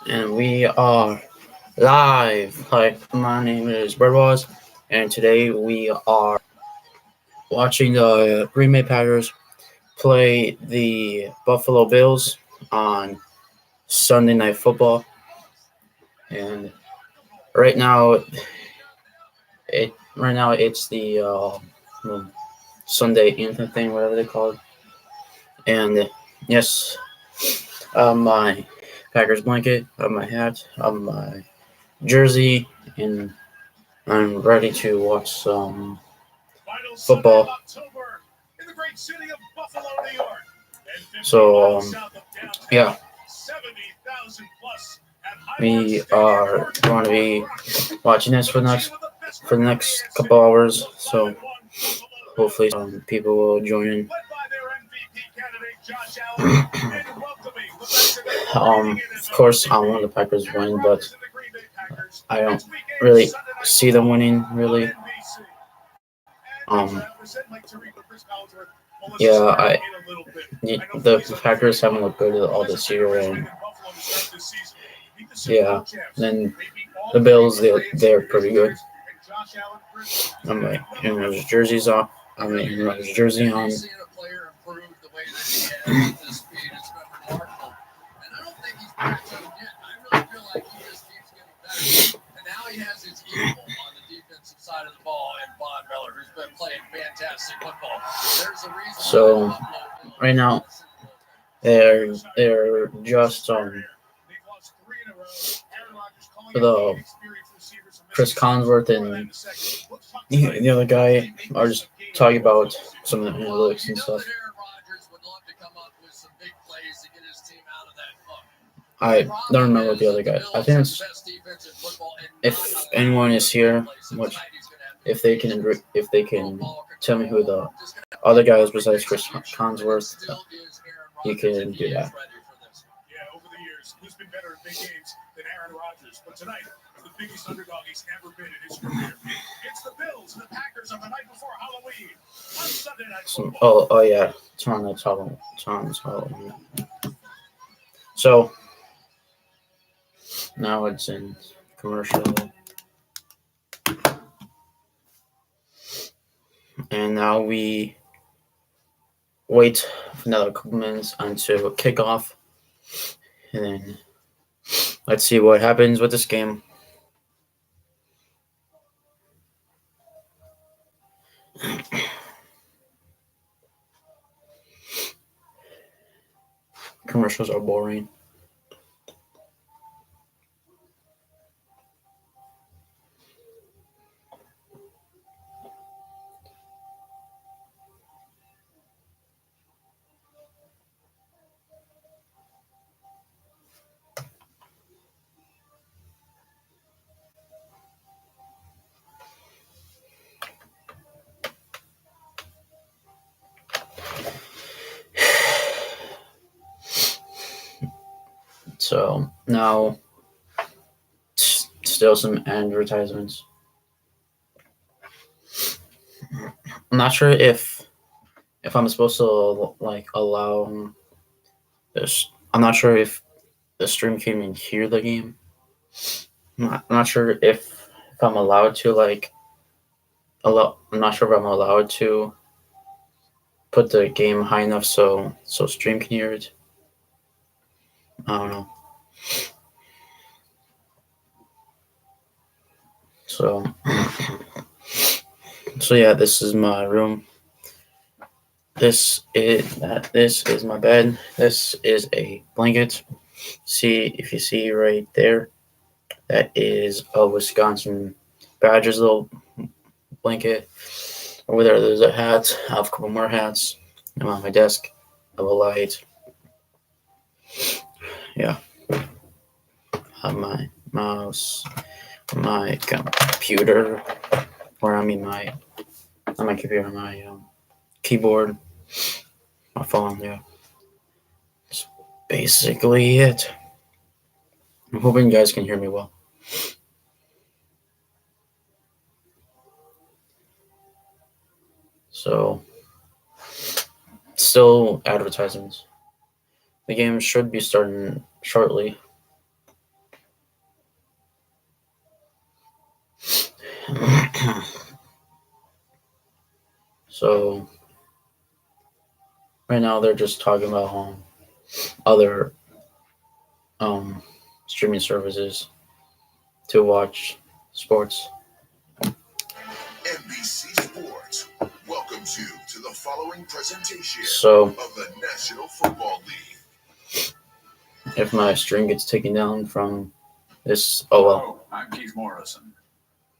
And we are live. Hi, my name is Birdwaz, and today we are watching the Green Bay Packers play the Buffalo Bills on Sunday Night Football. And right now, it's the Sunday anthem thing, whatever they call it. And yes, my Packers blanket, my hat, my jersey, and I'm ready to watch some football. So, yeah, we are going to be watching this for the next couple hours. So hopefully some people will join in. Of course, I want the Packers to win, but I don't really see them winning. Really, yeah, the Packers haven't looked good all this year, and yeah, then the Bills they're pretty good. I'm like, Aaron jerseys off. I'm like, Aaron jersey on. So right now they're just the Chris Collinsworth and the other guy are just talking about some of the analytics and stuff. I don't remember the other guy. I think it's, if anyone is here, which if they can tell me who the other guy is besides Chris Collinsworth, you can do that. Oh yeah, Tom's Halloween. So now it's in commercial, and now we wait for another couple minutes until kickoff, and then let's see what happens with this game. Commercials are boring. So now, still some advertisements. I'm not sure if I'm supposed to like allow this. I'm not sure if the stream can even hear the game. I'm not sure if I'm allowed to like allow. I'm not sure if I'm allowed to put the game high enough so stream can hear it. I don't know. So so yeah, this is my room. This is my bed. This is a blanket. See if you see right there, that is a Wisconsin Badgers little blanket. Over there's a hat. I have a couple more hats. I'm on my desk. I have a light. Yeah. I have my mouse, my computer, or I mean my not my computer, my keyboard, my phone. Yeah. That's basically it. I'm hoping you guys can hear me well. So, still advertisements. The game should be starting shortly. So right now they're just talking about other streaming services to watch sports. NBC Sports welcomes you to the following presentation So of the National Football League. if my stream gets taken down from this, oh well. Hello, I'm Keith Morrison,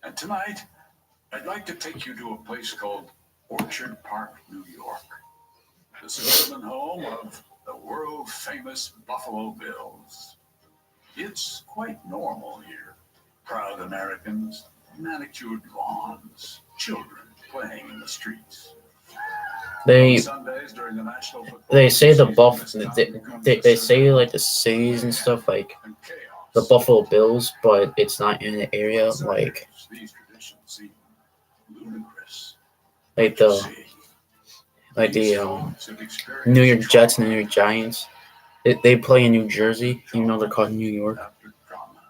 and tonight I'd like to take you to a place called Orchard Park, New York, the suburban home of the world-famous Buffalo Bills. It's quite normal here. Proud Americans, manicured lawns, children playing in the streets. They Sundays during the National Football they say the season, buff it's time to come they, to they say celebrate like the cities and stuff like and chaos. the Buffalo Bills, but it's not in the area like These traditions seem ludicrous. like You the see, like these the folks have experienced New York Jets and the trauma New York Giants. They play in New Jersey, even though they're called New York. after trauma.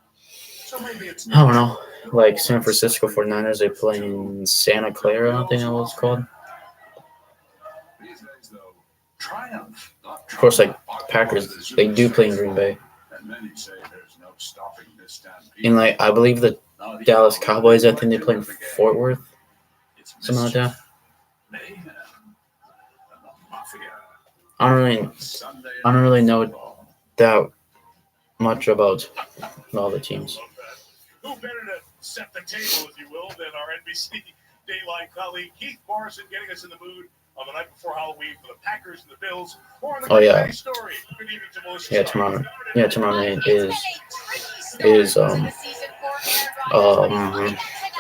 So maybe it's I don't know. Like San Francisco 49ers, they play in Santa Clara, I think that was called. These days, though, triumph, not Of course, like trauma, Packers, they do play in Green Bay. And many say there's no stopping this stampede. And like I believe the Now, the Dallas Eagles, Cowboys, I they think they do play in it again. Fort Worth, It's something like that. mischief, mayhem, and the mafia. I don't Sunday I don't really night know football. that much about all the teams. Who better to set the table, if you will, than our NBC Dayline colleague Keith Morrison, getting us in the mood on the night before Halloween for the Packers and the Bills. More on the Oh, yeah. Green Bay story. Good evening to Melissa. Yeah, tomorrow night is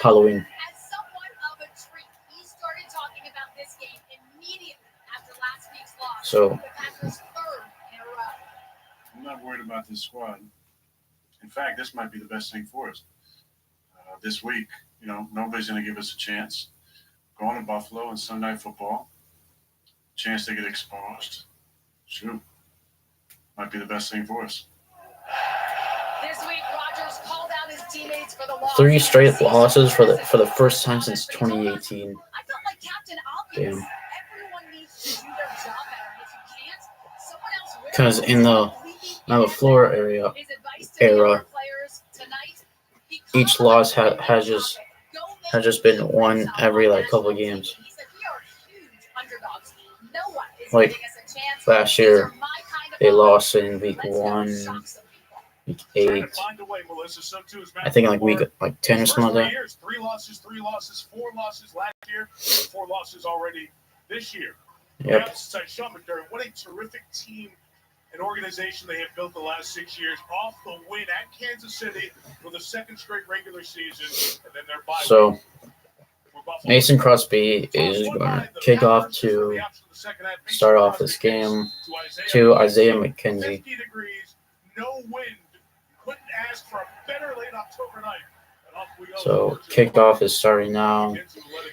Halloween. As somewhat of a treat, he started talking about this game immediately after last week's loss. So The Packers' third in a row. I'm not worried about this squad. In fact, this might be the best thing for us. This week, nobody's going to give us a chance. Going to Buffalo and Sunday Night Football, chance to get exposed. Shoot, might be the best thing for us. This week, Rodgers called out his teammates for the loss. 3 straight losses for the first time since 2018. I felt like Captain Obvious. Damn. Everyone needs to do their job better. And if you can't, someone else will. 'Cause in the Florida area His advice to the era, younger players tonight, he each called loss out has just been won every like couple of games. He said, "We are huge underdogs. No one is Like, giving us a chance. last These year, are my kind of they odds. lost in week Let's go 1, shock some people." week Trying 8. to find a way, Melissa. So too is I think like week like 10 or First something like 3 that. years, 3 losses, 4 losses last year, 4 losses already this year. Yep. Outside Sean McDermott, what a terrific team and organization they have built the last 6 years off the win at Kansas City for the second straight regular season, and then their bye So week for Buffalo. Mason Crosby is going to kick off to start off this game to Isaiah McKenzie. 50 degrees, no wind. Couldn't ask for a better late October night. And off we go. So kickoff is starting now.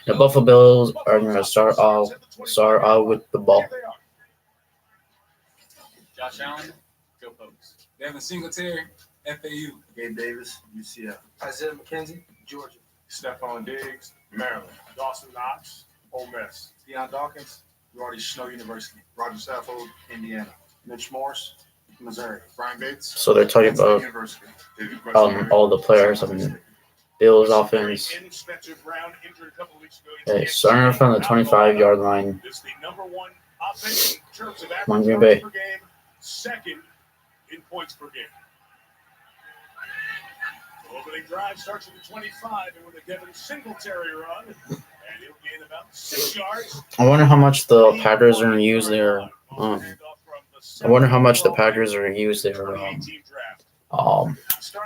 The Buffalo Bills are going to start off with the ball. Here they are. Josh Allen, go Pokes. Devin Singletary, FAU. Gabe Davis, UCF. Isaiah McKenzie, Georgia. Stephon Diggs, Maryland. Dawson Knox, Ole Miss. Deion Dawkins, Rowdy Snow University. Roger Saffold, Indiana. Mitch Morse, Missouri. Brian Bates, So they're talking Penn State about University. all the players on the Bills offense. In Spencer Brown, injured a couple of weeks ago. Hey, starting from the 25-yard line. It's the number one offense in terms of Come on, average Green Bay. yards per game, second in points per game. The opening drive starts at the 25 and with a Devin Singletary run, and he'll gain about 6 yards. I wonder how much the Packers are going to use their I wonder how much the Packers are going to use their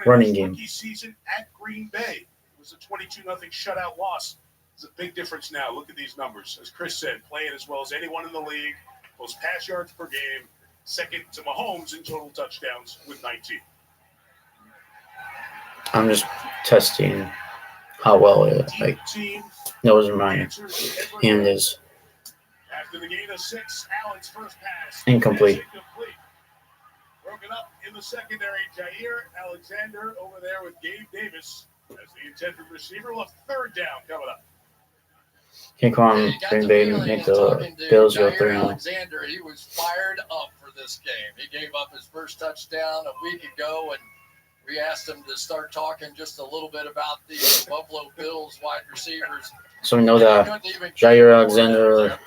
running game. Rookie season at Green Bay. It was a 22-0 shutout loss. It's a big difference now. Look at these numbers. As Chris said, playing as well as anyone in the league. Most pass yards per game. Second to Mahomes in total touchdowns with 19. I'm just testing how well it knows my hand is. After the gain of 6, Allen's first pass. Incomplete. Broken up in the secondary. Jair Alexander over there with Gabe Davis. As the intended receiver left third down coming up. Okay, come on, Green Bay, make the Bills go 3-0. Alexander, he was fired up for this game. He gave up his first touchdown a week ago, and we asked him to start talking just a little bit about the Buffalo Bills wide receivers. So we know that Jair Alexander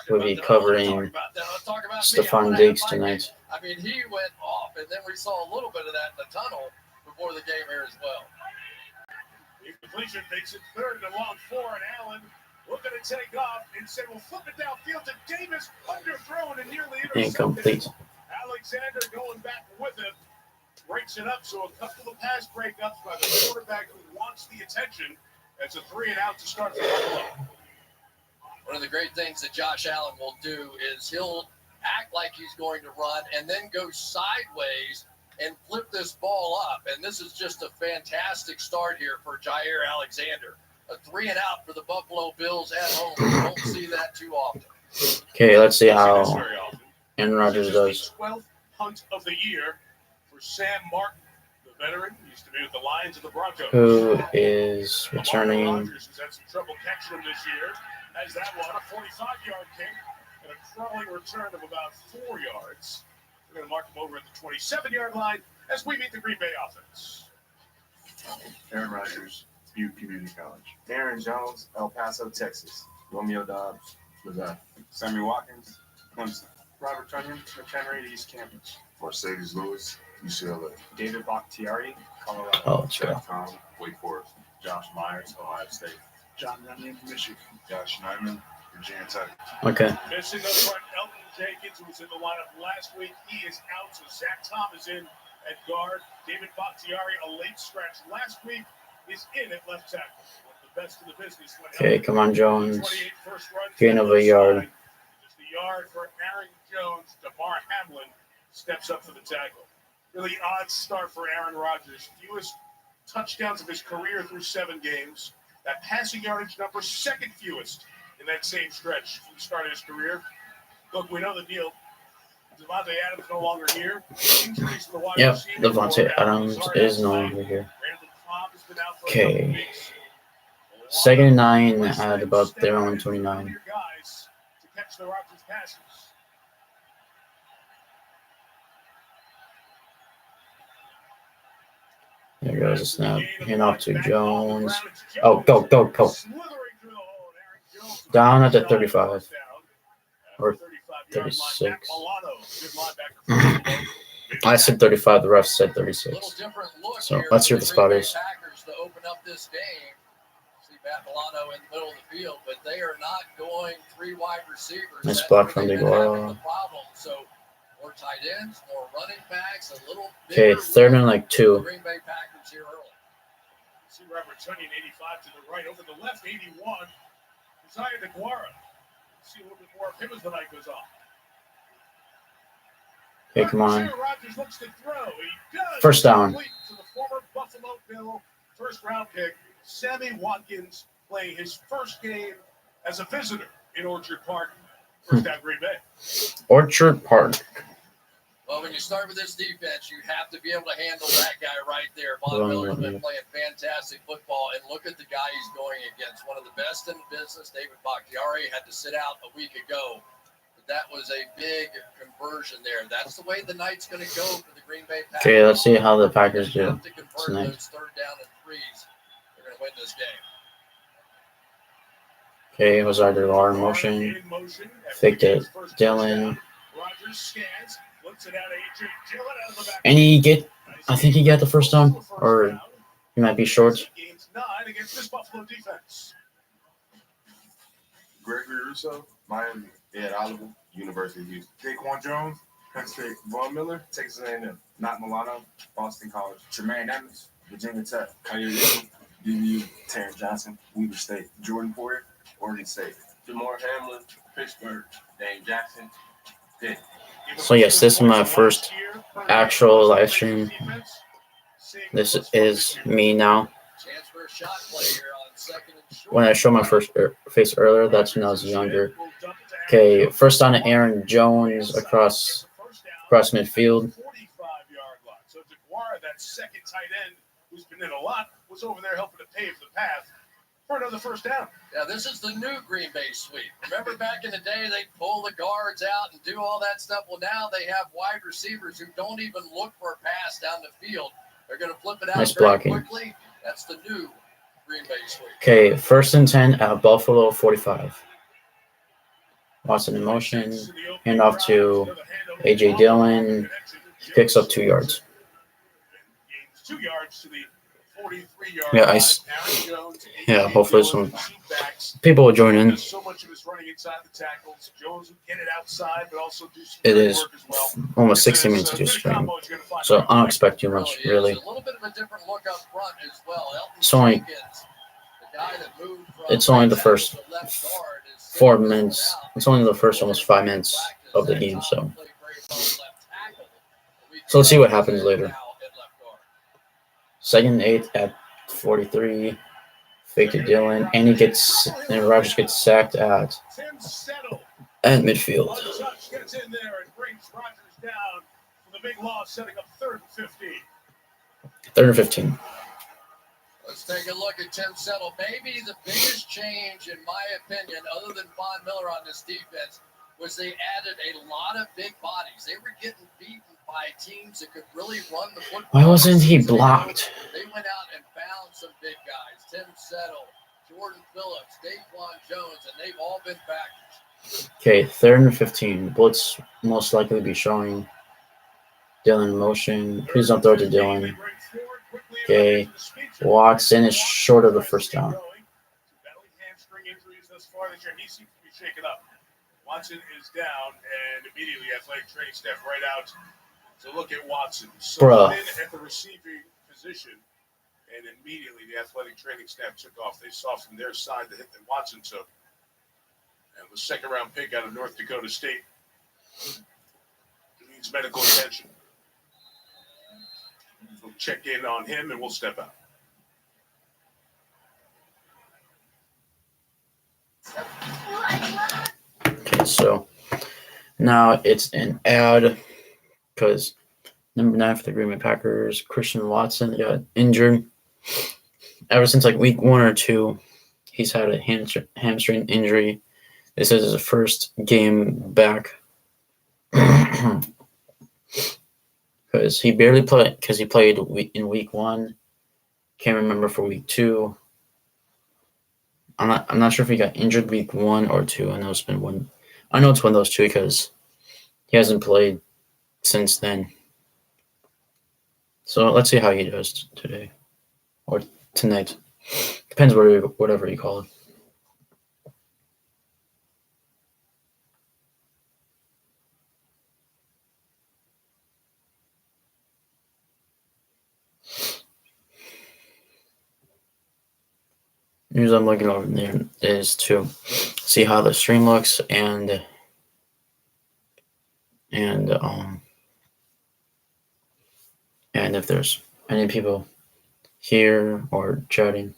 will be covering Stephon Diggs tonight. I mean, he went off, and then we saw a little bit of that in the tunnel before the game here as well. The completion makes it third and long 4, and Allen looking to take off. Instead, we'll flip it downfield to Davis, underthrown and nearly intercepted. Incomplete. Alexander going back with him, breaks it up. So a couple of pass breakups by the quarterback who wants the attention. That's a 3-and-out to start for Buffalo. One of the great things that Josh Allen will do is he'll act like he's going to run and then go sideways and flip this ball up. And this is just a fantastic start here for Jair Alexander. A 3-and-out for the Buffalo Bills at home. You don't see that too often. Okay, let's see how Aaron Rodgers does. 12th punt of the year for Sam Martin, the veteran. He used to be with the Lions and the Broncos. Who is returning? Rodgers has had some trouble catching him this year. Has that one, a 45-yard kick and a crawling return of about 4 yards. We're going to mark him over at the 27-yard line as we meet the Green Bay offense. Aaron Rodgers, Butte Community College. Aaron Jones, El Paso, Texas. Romeo Dobbs, Missouri. Sammy Watkins, Clemson. Robert Tunyon, McHenry, East Campus. Mercedes Lewis, UCLA. David Bakhtiari, Colorado. Oh, sure. Jeff Tom, Wake Forest. Josh Myers, Ohio State. John Runyon, Michigan. Josh Nyman, Virginia Tech. Okay. Missing up front, Elton Jenkins, who was in the lineup last week. He is out, so Zach Tom is in at guard. David Bakhtiari, a late scratch last week, is in at left tackle. One of the best in the business. Okay, come on, Jones. 28 first run. Gain of a yard. Just a yard for Aaron Jones. DeMar Hamlin steps up for the tackle. Really odd start for Aaron Rodgers. Fewest touchdowns of his career through 7 games. That passing yardage number, second fewest in that same stretch from the start of his career. Look, we know the deal. Devontae Adams no longer here. Injuries to the wide Yep, receiver. Devontae Adams is no longer here. Randall Cobb has been out for a Okay. couple weeks. 2nd and 9 at about their own 29. Guys to catch the Rodgers passes. There goes a snap. Hand off to Jones. Oh, go, go, go. Down at the 35. Or 36. I said 35. The ref said 36. So let's see what the spot is. Packers to open up this game. See Matt Milano in the middle of the field, but they are not going 3 wide receivers. Nice That's block where from they've been DeGuara. having the problem. So more tight ends, more running backs, a little Okay, bigger 3rd and lead like for the 2. Green Bay Packers here early. See Robert Tunyon, 85 to the right. Over the left, 81. Josiah DeGuara. See a little bit more of him as the night goes on. Okay, come on. Rodgers looks to throw. He does. First down. Complete to the former Buffalo Bill first-round pick, Sammy Watkins, playing his first game as a visitor in Orchard Park. First down, Green Bay. Orchard Park. Well, when you start with this defense, you have to be able to handle that guy right there. Von Miller's been playing fantastic football, and look at the guy he's going against. One of the best in the business. David Bakhtiari had to sit out a week ago, but that was a big conversion there. That's the way the night's going to go for the Green Bay Packers. Okay, let's see how the Packers They do have to convert tonight. those 3rd down and 3s. They're going to win this game. Okay, it was either Lar motion. Faked it. Dylan. Rodgers scans, looks it out AJ Dillon out of the back. And he get, I think he got the first down, or he might be short. Gains 9 against this Buffalo defense. Gregory Russo, Miami. Ed Oliver, University of Houston. Daquan Jones, Penn State. Von Miller, Texas A&M. Matt Milano, Boston College. Tremaine Evans, Virginia Tech. Kyrie Wilson, DBU. Terrence Johnson, Weber State. Jordan Poyer, Oregon State. DeMar Hamlin, Pittsburgh. Dane Jackson, Pitt. So yes, this is my first actual live stream. This is me now. Chance for a shot play here on 2nd and short. When I showed my first face earlier, that's when I was younger. Okay, first down to Aaron Jones across midfield. 45-yard line. So DeGuara, that second tight end, who's been in a lot was over there helping to pave the path for another first down. Yeah, this is the new Green Bay sweep. Remember back in the day, they pull the guards out and do all that stuff. Well, now they have wide receivers who don't even look for a pass down the field. They're going to flip it out Nice very blocking. quickly. That's the new Green Bay sweep. Okay, 1st and 10 at Buffalo 45. Watson in motion. Hand off to A.J. Dillon. He picks up 2 yards. Gains 2 yards to the 43-yard Yeah, line. Aaron Jones, yeah, A.J. hopefully Dillon, some cheap backs. people will join in. Does so much of his running inside the tackles. Jones would get it outside, but also do some It great is work as well. almost It's 60 a minutes of good just stream. combo you're gonna find So right I don't away. expect too much, really. It's a little bit of a different look up front as well. Elton It's only- Jenkins, the guy that moved from It's only the right first tackle to left guard, is 4 sitting minutes. out. It's only the first almost 5 minutes of the game, so. Played very well left tackle. So let's see what happens later. Now at left guard. 2nd and 8 at 43. Fake to Dillon, and Rodgers gets sacked at Tim Settle. midfield. One touch gets in there and brings Rodgers down for the big loss, setting up 3rd and 15. 3rd and 15. Let's take a look at Tim Settle. Maybe the biggest change, in my opinion, other than Von Miller on this defense, was they added a lot of big bodies. They were getting beaten by teams that could really run the football. Why wasn't he blocked? They went out and found some big guys. Tim Settle, Jordan Phillips, Daquan Jones, and they've all been backers. Okay, 3rd and 15. Blitz most likely be showing Dillon in motion. Please don't throw it to Dillon. Okay, Watson is short of the first down. Battling hamstring injuries thus far this year. He seems to be shaken up. Watson is down, and immediately athletic training staff right out to look at Watson. So Bruh. in at the receiving position, and immediately the athletic training staff took off. They saw from their side the hit that Watson took. And the 2nd-round pick out of North Dakota State needs medical attention. We'll check in on him, and we'll step out. Okay, so now it's an ad because number 9 for the Green Bay Packers, Christian Watson, got injured. Ever since like week 1 or 2, he's had a hamstring injury. This is his first game back because he barely played because he played in week 1. Can't remember for week 2. I'm not sure if he got injured week 1 or 2. I know it's been one. I know it's one of those 2 because he hasn't played since then. So let's see how he does today or tonight. Depends whatever you call it. News I'm looking over there is to see how the stream looks and if there's any people here or chatting.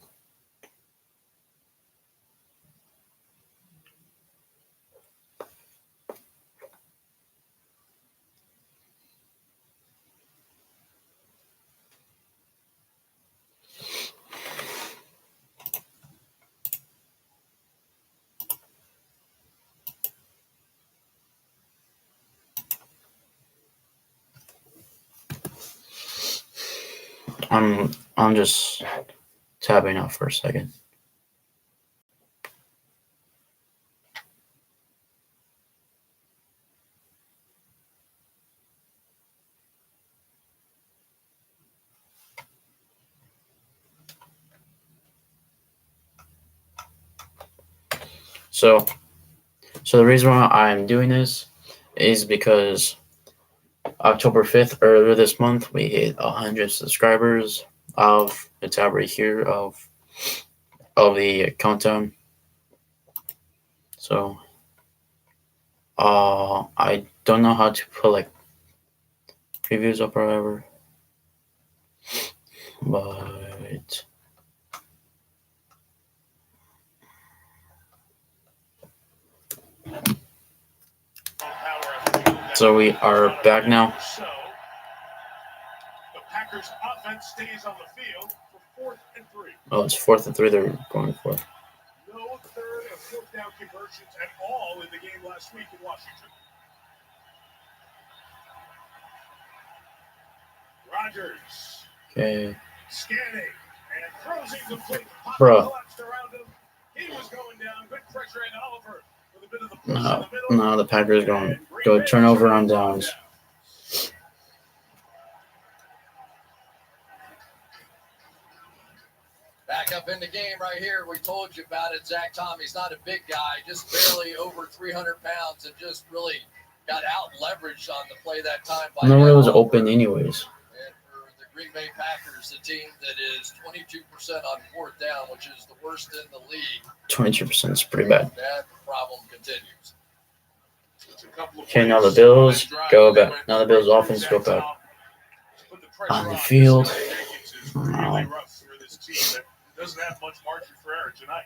I'm just tabbing out for a second. So the reason why I'm doing this is because October 5th, earlier this month, we hit 100 subscribers of the tab right here of the countdown. So I don't know how to put like previews up or whatever, but so we are back now. The Packers offense stays on the field for 4th and 3. Oh, it's 4th and 3 they're going for. No third and fourth down conversions at all in the game last week in Washington. Rodgers Okay. scanning and throws incomplete. Bro. Collapsed around him. He was going down. Good pressure and Oliver with a bit of the push in No, the middle. no, the Packers going And Green go Bay turnover turns on it downs. down. Back up in the game right here. We told you about it. Zach Tommy's not a big guy, just barely over 300 pounds, and just really got out leveraged on the play that time. By Nobody was Oliver. open anyways. And for the Green Bay Packers, the team that is 22% on 4th down, which is the worst in the league, 22% is pretty bad. that problem continues. It's a couple of Okay, now the plays Bills on that drive. go They back. went Now the Bills right offense through go Zach back. Tom. Put the pressure On the on. field. This guy Jenkins is really rough for this team that doesn't have much margin for error tonight.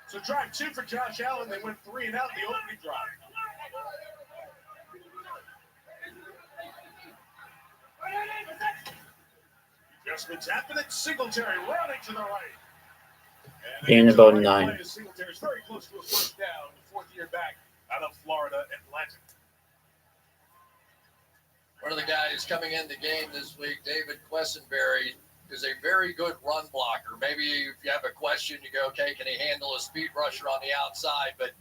So drive 2 for Josh Allen. They went 3 and out the opening drive. Adjustments happening. Singletary running to the right. And Gain they get to about the right 9. play. Singletary's very close to a first down. The 4th year back out of Florida Atlantic. One of the guys coming in the game this week, David Quessenberry, is a very good run blocker. Maybe if you have a question, you go, okay, can he handle a speed rusher on the outside? But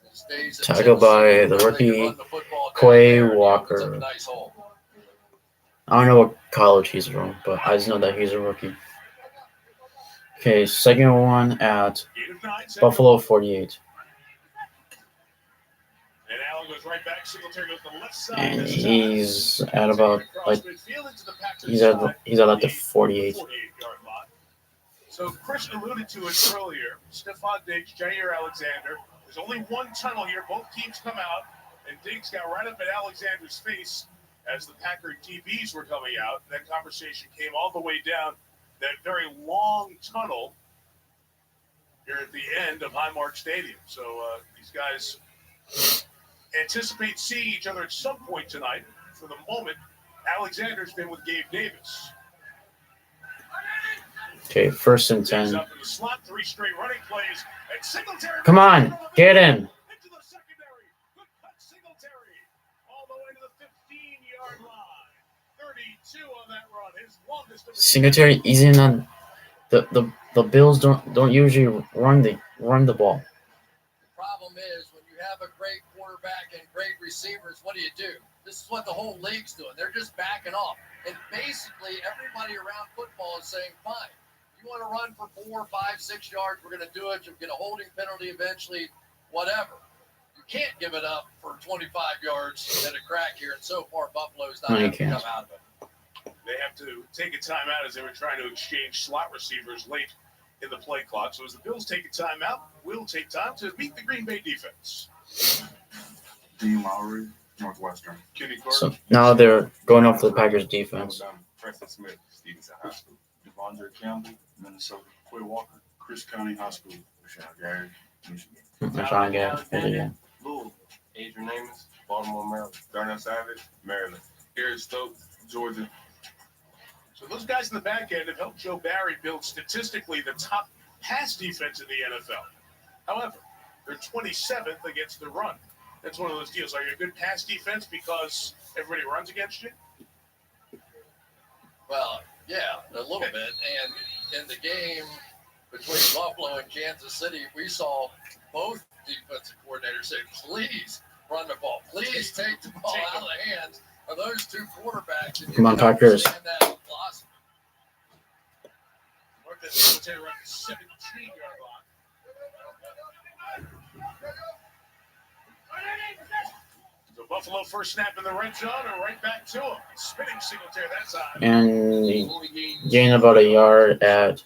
his days at Tackled by Tennessee, the they rookie, can run the football down Quay there, and he opens up Walker. a nice hole. I don't know what college he's from, but I just know that he's a rookie. Okay, second one at Gain of 9. Buffalo 48. And Allen goes right back. Singletary goes to the left side. And this time. he's at about like Midfield into the Packers he's at side, like the the 48. 48-yard line. So Chris alluded to it earlier. Stephon Diggs, Jair Alexander. There's only one tunnel here. Both teams come out, and Diggs got right up at Alexander's face as the Packer DBs were coming out. That conversation came all the way down that very long tunnel here at the end of Highmark Stadium. So these guys anticipate seeing each other at some point tonight. For the moment, Alexander's been with Gabe Davis. Okay, first and Diggs 10. up in the slot, 3 straight running plays, and Singletary. Come on, get him. Into the secondary. Good cut, Singletary. All the way to the 15-yard line. 32 on that run. His longest of the Singletary isn't on the Bills don't usually run the ball. The problem is when you have a great quarterback and great receivers, what do? This is what the whole league's doing. They're just backing off. And basically everybody around football is saying, fine, you want to run for 4, 5, 6 yards, we're going to do it. You'll get a holding penalty eventually, whatever. You can't give it up for 25 yards at a crack here. And so far, Buffalo's not No, you having to can't. come out of it. They have to take a timeout as they were trying to exchange slot receivers late in the play clock. So as the Bills take a timeout, we'll take time to meet the Green Bay defense. D. Lowry, Northwestern. Kenny Clark. So now they're going up for the Packers defense. Alabama. Preston Smith, Stevenson High School. Devondre Campbell, Minnesota. Quay Walker, Chris County High School. Rashawn Gary, Michigan. Rashawn Gary. Louisville, Adrian Amos, Baltimore, Maryland. Darnell Savage, Maryland. Eric Stokes, Georgia. So those guys in the back end have helped Joe Barry build statistically the top pass defense in the NFL. However, they're 27th against the run. That's one of those deals. Are you a good pass defense because everybody runs against you? Well, yeah, a little bit. And in the game between Buffalo and Kansas City, we saw both defensive coordinators say, please run the ball. Please take the ball out of the hands of those two quarterbacks. And you Come on, can Packers. understand that philosophy. Mark that Singletary around the 17-yard line. So Buffalo first snap in the red zone and right back to him. Spinning Singletary that time. And he gained about a yard at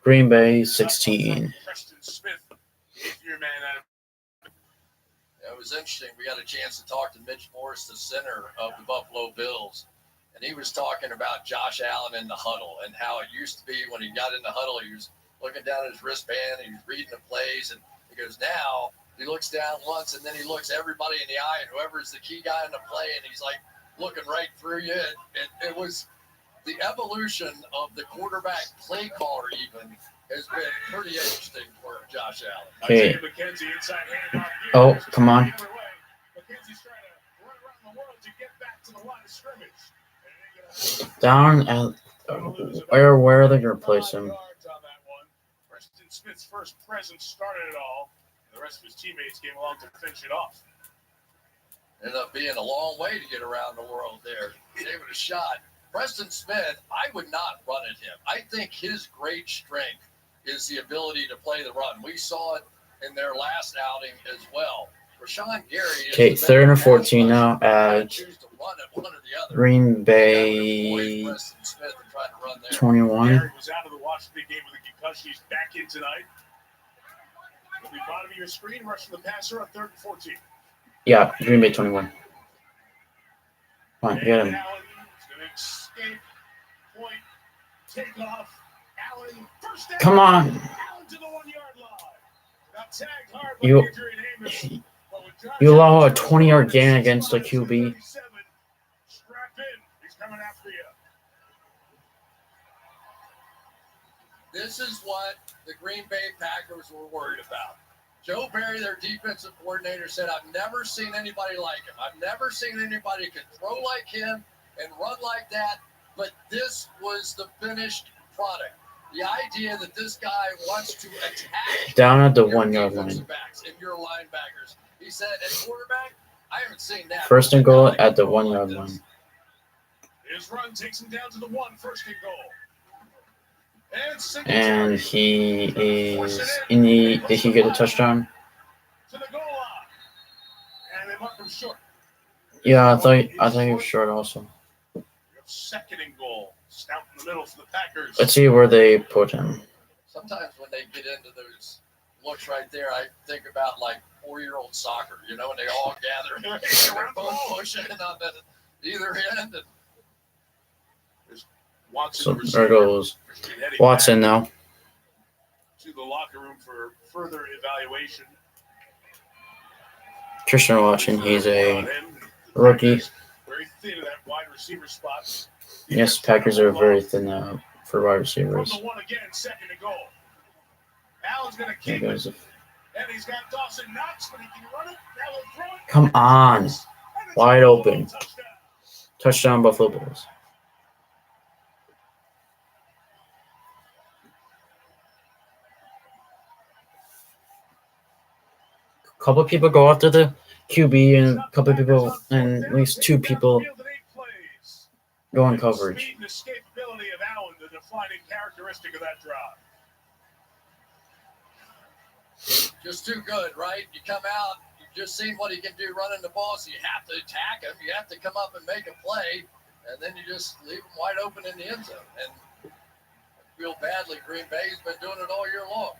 Green Bay 16. Preston Smith, 8th-year man out of It was interesting. We got a chance to talk to Mitch Morse, the center of the Buffalo Bills, and he was talking about Josh Allen in the huddle and how it used to be when he got in the huddle, he was looking down at his wristband and he was reading the plays, and he goes, now he looks down once and then he looks everybody in the eye and whoever's the key guy in the play, and he's like looking right through you. It was the evolution of the quarterback play caller even has been pretty interesting for Josh Allen. Okay. Isaiah McKenzie inside handoff. Oh, come on. Either way, McKenzie's trying to run around the world to get back to the line of scrimmage. And it ain't Down at where are they gonna place him? yards on that one. Preston Smith's first presence started it all. The rest of his teammates came along to finish it off. Ended up being a long way to get around the world there. Gave it a shot. Preston Smith, I would not run at him. I think his great strength is the ability to play the run. We saw it in their last outing as well. Rashawn Gary is Okay, the 3rd and better 14 pass now rusher. at Choose to run at one or the other. Green Bay. Bay Preston Smith and try to run there. 21. Gary was out of the Washington game with a concussion. He's back in tonight. At the bottom of your screen, rushing the passer on 3rd and 14. Yeah, Green Bay 21. Come on, get him. Allen is going to escape. Point. Take off. Allen. First down. Come on. Allen to the 1-yard line. Got tagged hard by You- Adrian Amos. But with Josh You allow a Allen 20-yard gain 6'5", against the QB. 237, strap in. He's coming after you. This is what the Green Bay Packers were worried about. Joe Barry, their defensive coordinator, said, I've never seen anybody like him. I've never seen anybody who could throw like him and run like that. But this was the finished product. The idea that this guy wants to attack Down at the your 1-yard defensive line. backs and your linebackers. He said, at quarterback, I haven't seen that. First and goal at the Like 1-yard this. line. His run takes him down to the 1, first and goal. And And he is in the. Did he get a touchdown? to the goal line. And they mark him short. Yeah, I thought he was short also. We have 2nd and goal. Stout in the middle for the Packers. Let's see where they put him. Sometimes when they get into those looks right there, I think about like 4-year-old soccer, you know, when they all gather and they're both pushing on either end. And Watson, So the there receiver, goes heading Watson back now. to the locker room for further evaluation. Christian Watson, he's a Him. rookie. Very thin in that wide receiver spot. Yes, Packers are very thin for wide From receivers. the 1 again, 2nd and goal. Allen's going to There keep it. goes. And he's got Dawson Knox, but he can run it. Now he'll throw it. Come on. And it's Wide a open. touchdown. Touchdown Buffalo Bills. A couple people go after the QB and a couple people and at least 2 people go on coverage. Speed and escapability of Allen, the defining characteristic of that drive. just too good, right? You come out, you've just seen what he can do running the ball, so you have to attack him. You have to come up and make a play, and then you just leave him wide open in the end zone. And I feel badly. Green Bay's been doing it all year long.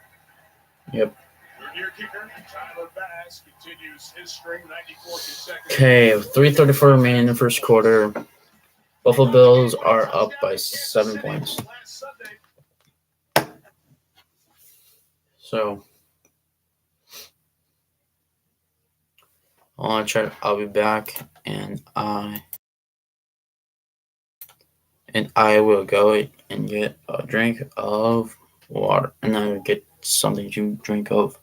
Yep. Your near kicker, Tyler Bass, continues his string, 94 consecutive. Okay, 3:34 remaining in the first quarter. Buffalo Bills are up by 7 points. Last Sunday, So I'll be back and I will go and get a drink of water and I will get something to drink of.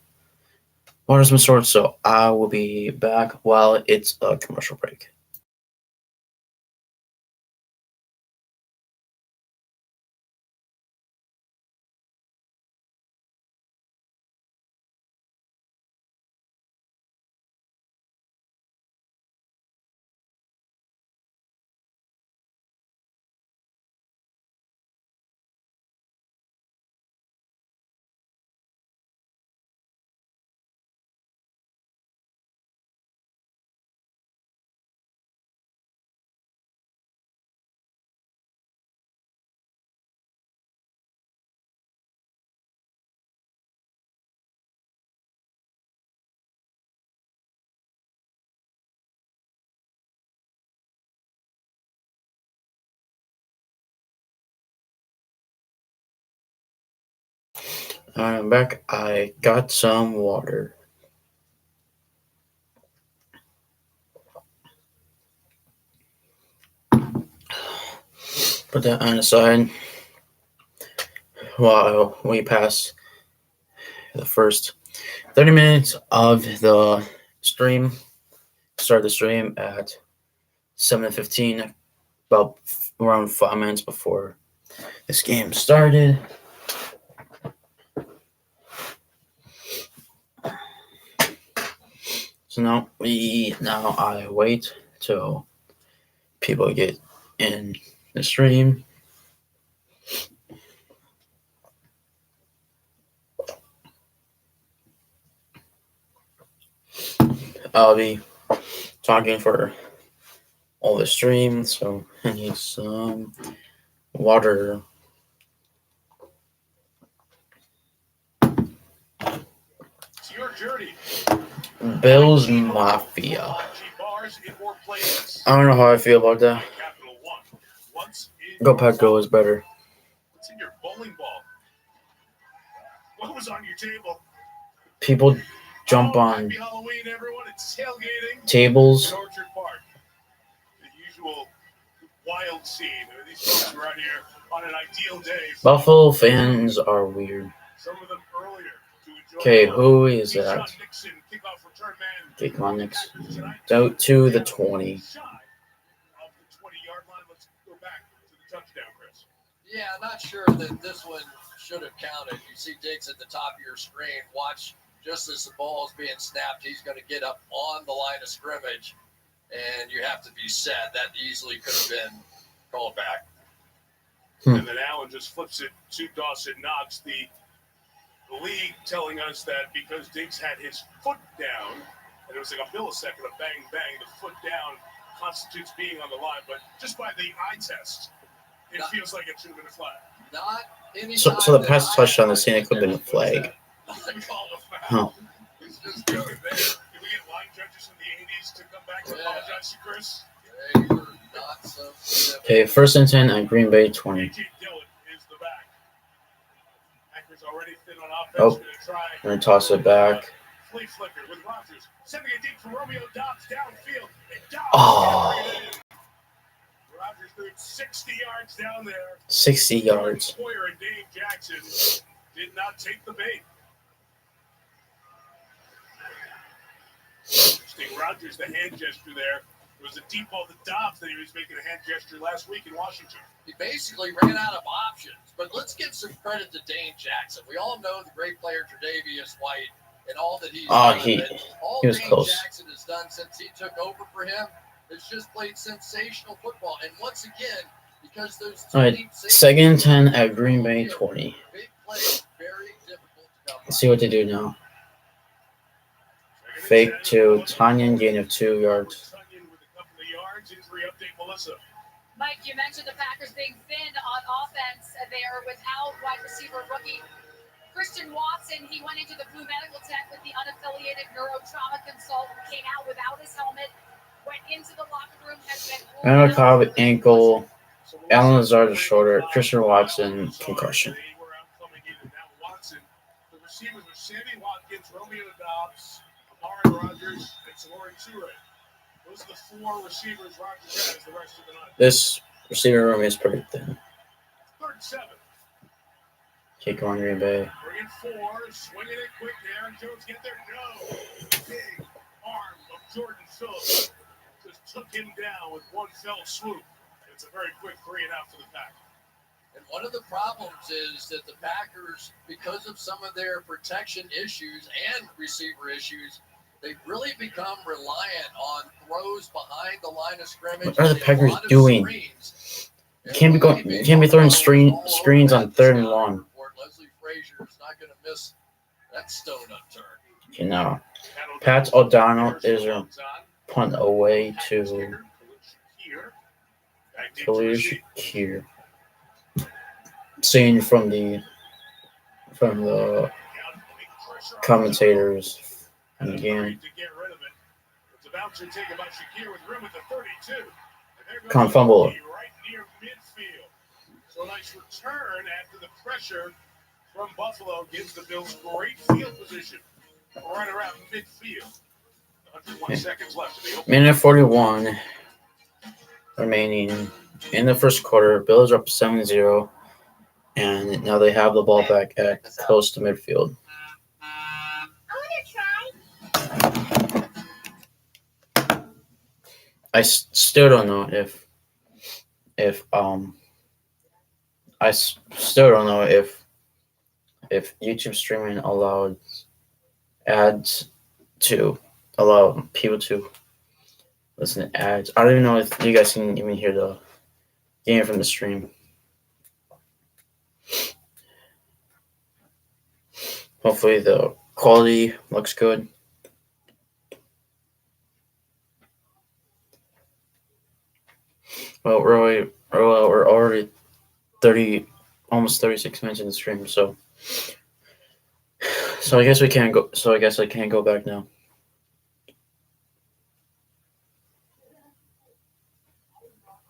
Water's been stored, so I will be back while it's a commercial break. I'm back. I got some water. put that on the side while we pass the first 30 minutes of the stream. Start the stream at 7:15, about around 5 minutes before this game started. So now I wait till people get in the stream. I'll be talking for all the stream, so I need some water. It's your journey. Bills Mafia. I don't know how I feel about that. Go Pack Go is better. What's in your bowling ball? What was on your table? People jump on Happy Halloween, everyone. It's tailgating tables. in Orchard Park. The usual wild scene. These folks were out here on an ideal day. Buffalo fans are weird. Some of them earlier to enjoy. Okay, who is that? Keyshawn Nixon, kickoff return man. Okay, come on, next. Out to the 20. Shy of the 20-yard line. Let's go back to the touchdown, Chris. Yeah, not sure that this one should have counted. You see Diggs at the top of your screen. Watch just as the ball is being snapped, he's going to get up on the line of scrimmage, and you have to be set. That easily could have been called back. And then Allen just flips it to Dawson Knox. The league telling us that because Diggs had his foot down, and it was like a millisecond of bang, bang, the foot down constitutes being on the line. But just by the eye test, it feels like it should have been a flag. Not any So the pass touchdown, the scene, it could have been a flag. Huh. It's just good, man. Can we get line judges in the 80s to come back and apologize to Chris? They were not so specific. Okay, 1st and 10 at Green Bay 20. A.J. Dillon is the back. Packers already thin on offense. Oh, Gonna try. gonna toss it back. Flea flicker with Rodgers. Sending it deep for Romeo Dobbs downfield. And Dobbs Oh. carried it in. Rodgers moved 60 yards down there. 60 yards. Poyer and Dave Jackson did not take the bait. Interesting. Rodgers, the hand gesture there. It was a deep ball to Dobbs that he was making a hand gesture last week in Washington. He basically ran out of options. But let's give some credit to Dane Jackson. We all know the great player Tre'Davious White and all that he's done. All he was Dane close. Jackson has done since he took over for him is just played sensational football. And once again, because those two All right, deep 2nd and 10 at Green Bay 20. big plays, very difficult to come by. Let's see what they do now. Fake to Tanyan, gain of 2 yards. Tunyon with a couple of yards. Injury update, Melissa. Mike, you mentioned the Packers being thin on offense there without wide receiver rookie Christian Watson. He went into the Blue Medical Tent with the unaffiliated neurotrauma consultant, came out without his helmet, went into the locker room, has been Randall Cobb, ankle. Alan Lazard, shoulder. Christian Watson, concussion. They were out coming in, and now Watson. The receivers were Sammy Watkins, Romeo Dobbs, Amari Rodgers, and Samori Toure. Those are the 4 receivers Rodgers has the rest of the night. This receiver room is pretty thin. 3rd and 7. Kick on Green Bay. Bring in 4, swinging it quick there. Aaron Jones get there. No. Big arm of Jordan Phillips just took him down with one fell swoop. It's a very quick 3 and out for the Packers. And one of the problems is that the Packers, because of some of their protection issues and receiver issues, they've really become reliant on throws behind the line of scrimmage. What are the and a Packers lot of doing? screens. You can't be throwing screens on 3rd and long. Leslie Frazier is not going to miss that stone unturned. Okay, now Pat O'Donnell is a punt away to Khalil Shakir. Seen from the commentators in the game. Come on, fumble. Right near midfield. So a nice return after the pressure from Buffalo gives the Bills great field position right around midfield. 101 seconds left in the opening. Minute 41 remaining In the first quarter, Bills are up 7-0, and now they have the ball back at close to midfield. I still don't know if YouTube streaming allowed ads to allow people to listen to ads. I don't even know if you guys can even hear the game from the stream. Hopefully the quality looks good. Well, we're already almost 36 minutes in the stream, so I guess we can't go. So I guess I can't go back now.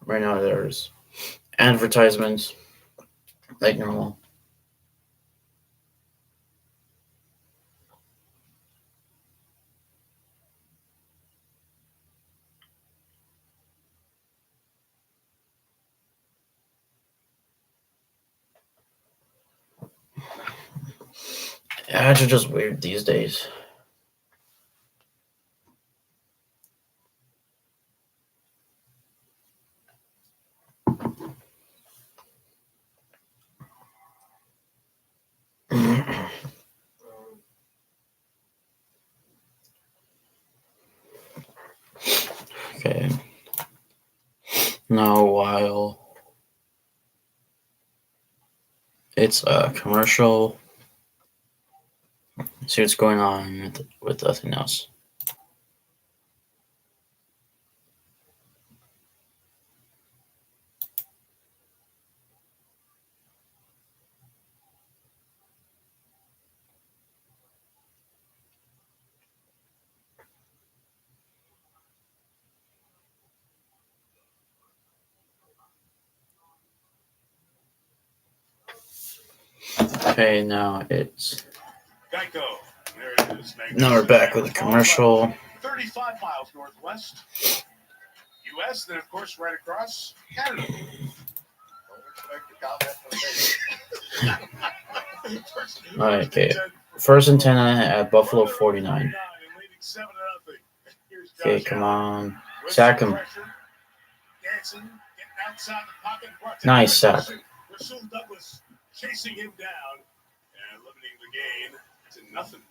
Right now there's advertisements like normal. Ads are just weird these days. Okay. Now while it's a commercial, see what's going on with nothing else. Okay, now it's Geico. There it is. now we're back with a commercial. 35 miles northwest. U.S. Then, of course, right across Canada. Okay, first and 10 at Buffalo 49. Okay, come on, sack him. Nice sack. Rasul Douglas chasing him down and limiting the gain to nothing.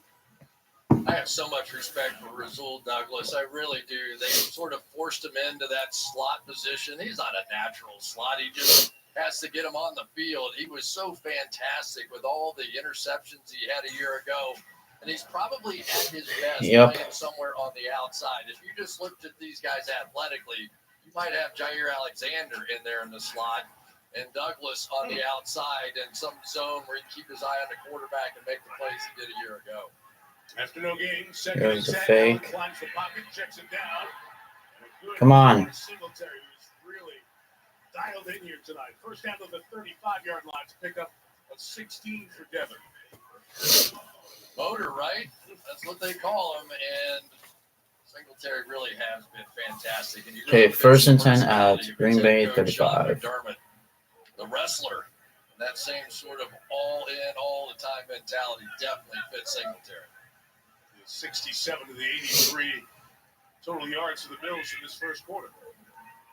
I have so much respect for Rasul Douglas. I really do. They sort of forced him into that slot position. He's not a natural slot. He just has to get him on the field. He was so fantastic with all the interceptions he had a year ago. And he's probably at his best playing somewhere on the outside. If you just looked at these guys athletically, you might have Jair Alexander in there in the slot and Douglas on the outside in some zone where he can keep his eye on the quarterback and make the plays he did a year ago. After no gain, second There's and a 10, fake. climbs the pocket, checks him down. Come on. Singletary was really dialed in here tonight. First down to the 35-yard line to pick up a 16 for Devin. Motor, right? That's what they call him. And Singletary really has been fantastic. And Okay, first and 10 at Green Bay 35. McDermott, the wrestler, that same sort of all-in, all-the-time mentality definitely fits Singletary. 67 to the 83 total yards for the Bills in this first quarter.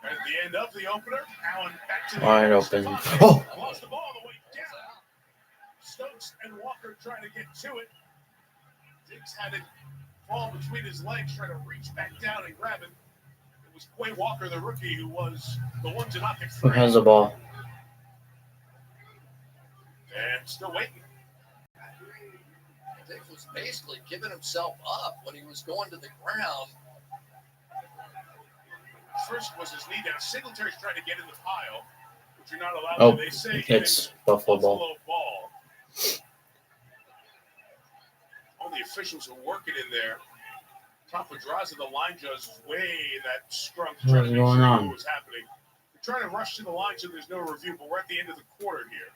At the end of the opener, Allen back to the Wide air. open. Stephon Oh. lost the ball on the way down. Stokes and Walker trying to get to it. Diggs had it fall between his legs, trying to reach back down and grab it. It was Quay Walker, the rookie, who was the one to knock it Who free. has the ball? And still waiting. Diggs was basically giving himself up when he was going to the ground. First was his knee down. Singletary's trying to get in the pile, which you're not allowed Oh, to. They say it's Buffalo ball. ball. All the officials are working in there. Papadraza, the line judge, is way in that scrum to try What's to make going sure on? what was happening. They're trying to rush to the line so there's no review, but we're at the end of the quarter here.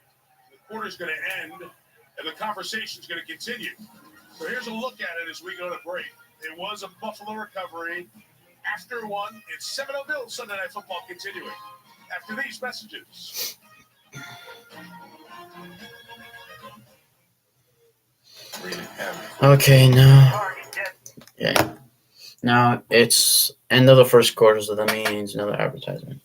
The quarter's going to end, and the conversation's going to continue. So here's a look at it as we go to break. It was a Buffalo recovery. After one, it's 7-0 Bills Sunday Night Football continuing. after these messages. Okay, now. Yeah. Now it's end of the first quarter, so that means another advertisement.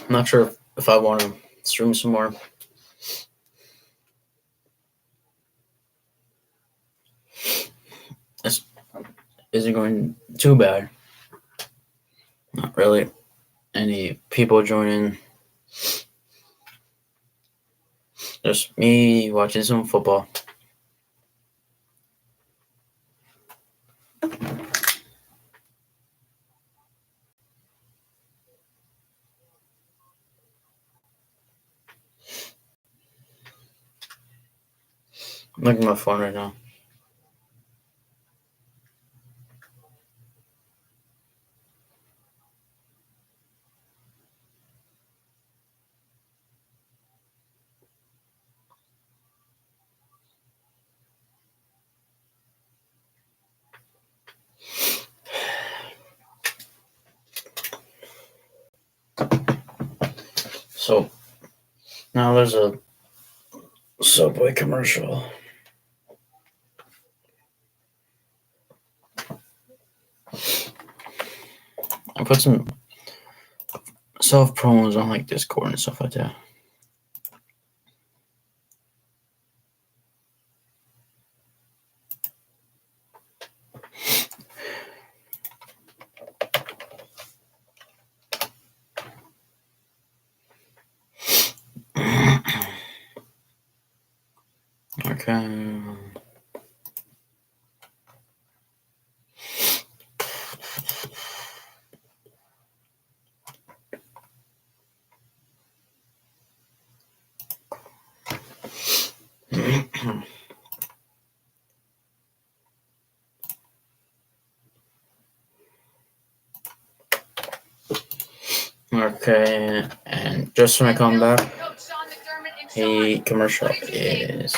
I'm not sure if I want to stream some more. This isn't going too bad. Not really any people joining. Just me watching some football. I'm looking at my phone right now. So now there's a Subway commercial. I put some self promos on like Discord and stuff like that. Okay. Okay, and just when I come back, the commercial is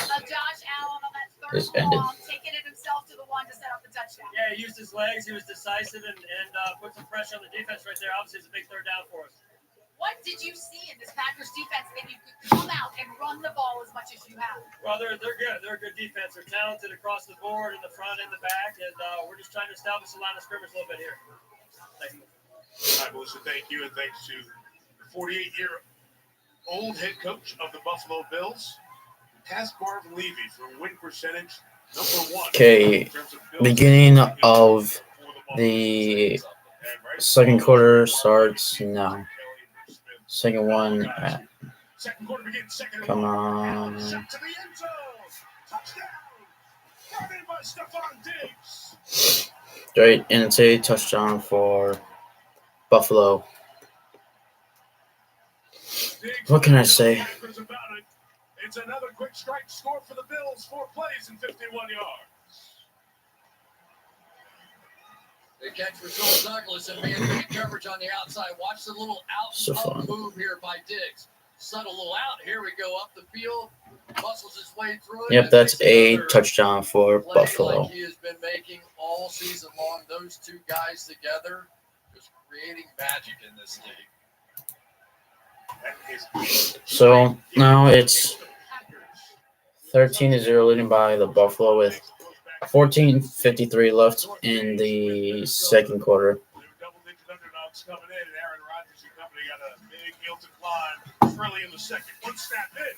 ended. Yeah, he used his legs. He was decisive and put some pressure on the defense right there. Obviously, it's a big third down for us. What did you see in this Packers defense that you could come out and run the ball as much as you have? Well, they're good. They're a good defense. They're talented across the board, in the front and the back, and we're just trying to establish the line of scrimmage a little bit here. Thank you. All right, Melissa, thank you, and thanks to the 48-year-old head coach of the Buffalo Bills, past Marvin Levy for win percentage number 1. Okay, beginning of the second quarter starts now. Second one. Second quarter begins. Second Come on. Shot to the end zone. Touchdown. Brought in by Stephon Diggs. Straight, and it's a touchdown for Buffalo. What can I say? It's another quick strike score for the Bills. 4 plays and 51 yards. They catch for Joel Douglas and man coverage on the outside. Watch the little out move here by Diggs. Subtle little out. Here we go up the field. Muscles his way through it. Yep, that's a touchdown for Buffalo. Like he has been making all season long. Those two guys together just creating magic in this league. So now it's 13-0 leading by the Buffalo with 14:53 left in the second quarter. Double-digit underdogs coming in, and Aaron Rodgers and company got a big hill to climb early in the second. One snap in.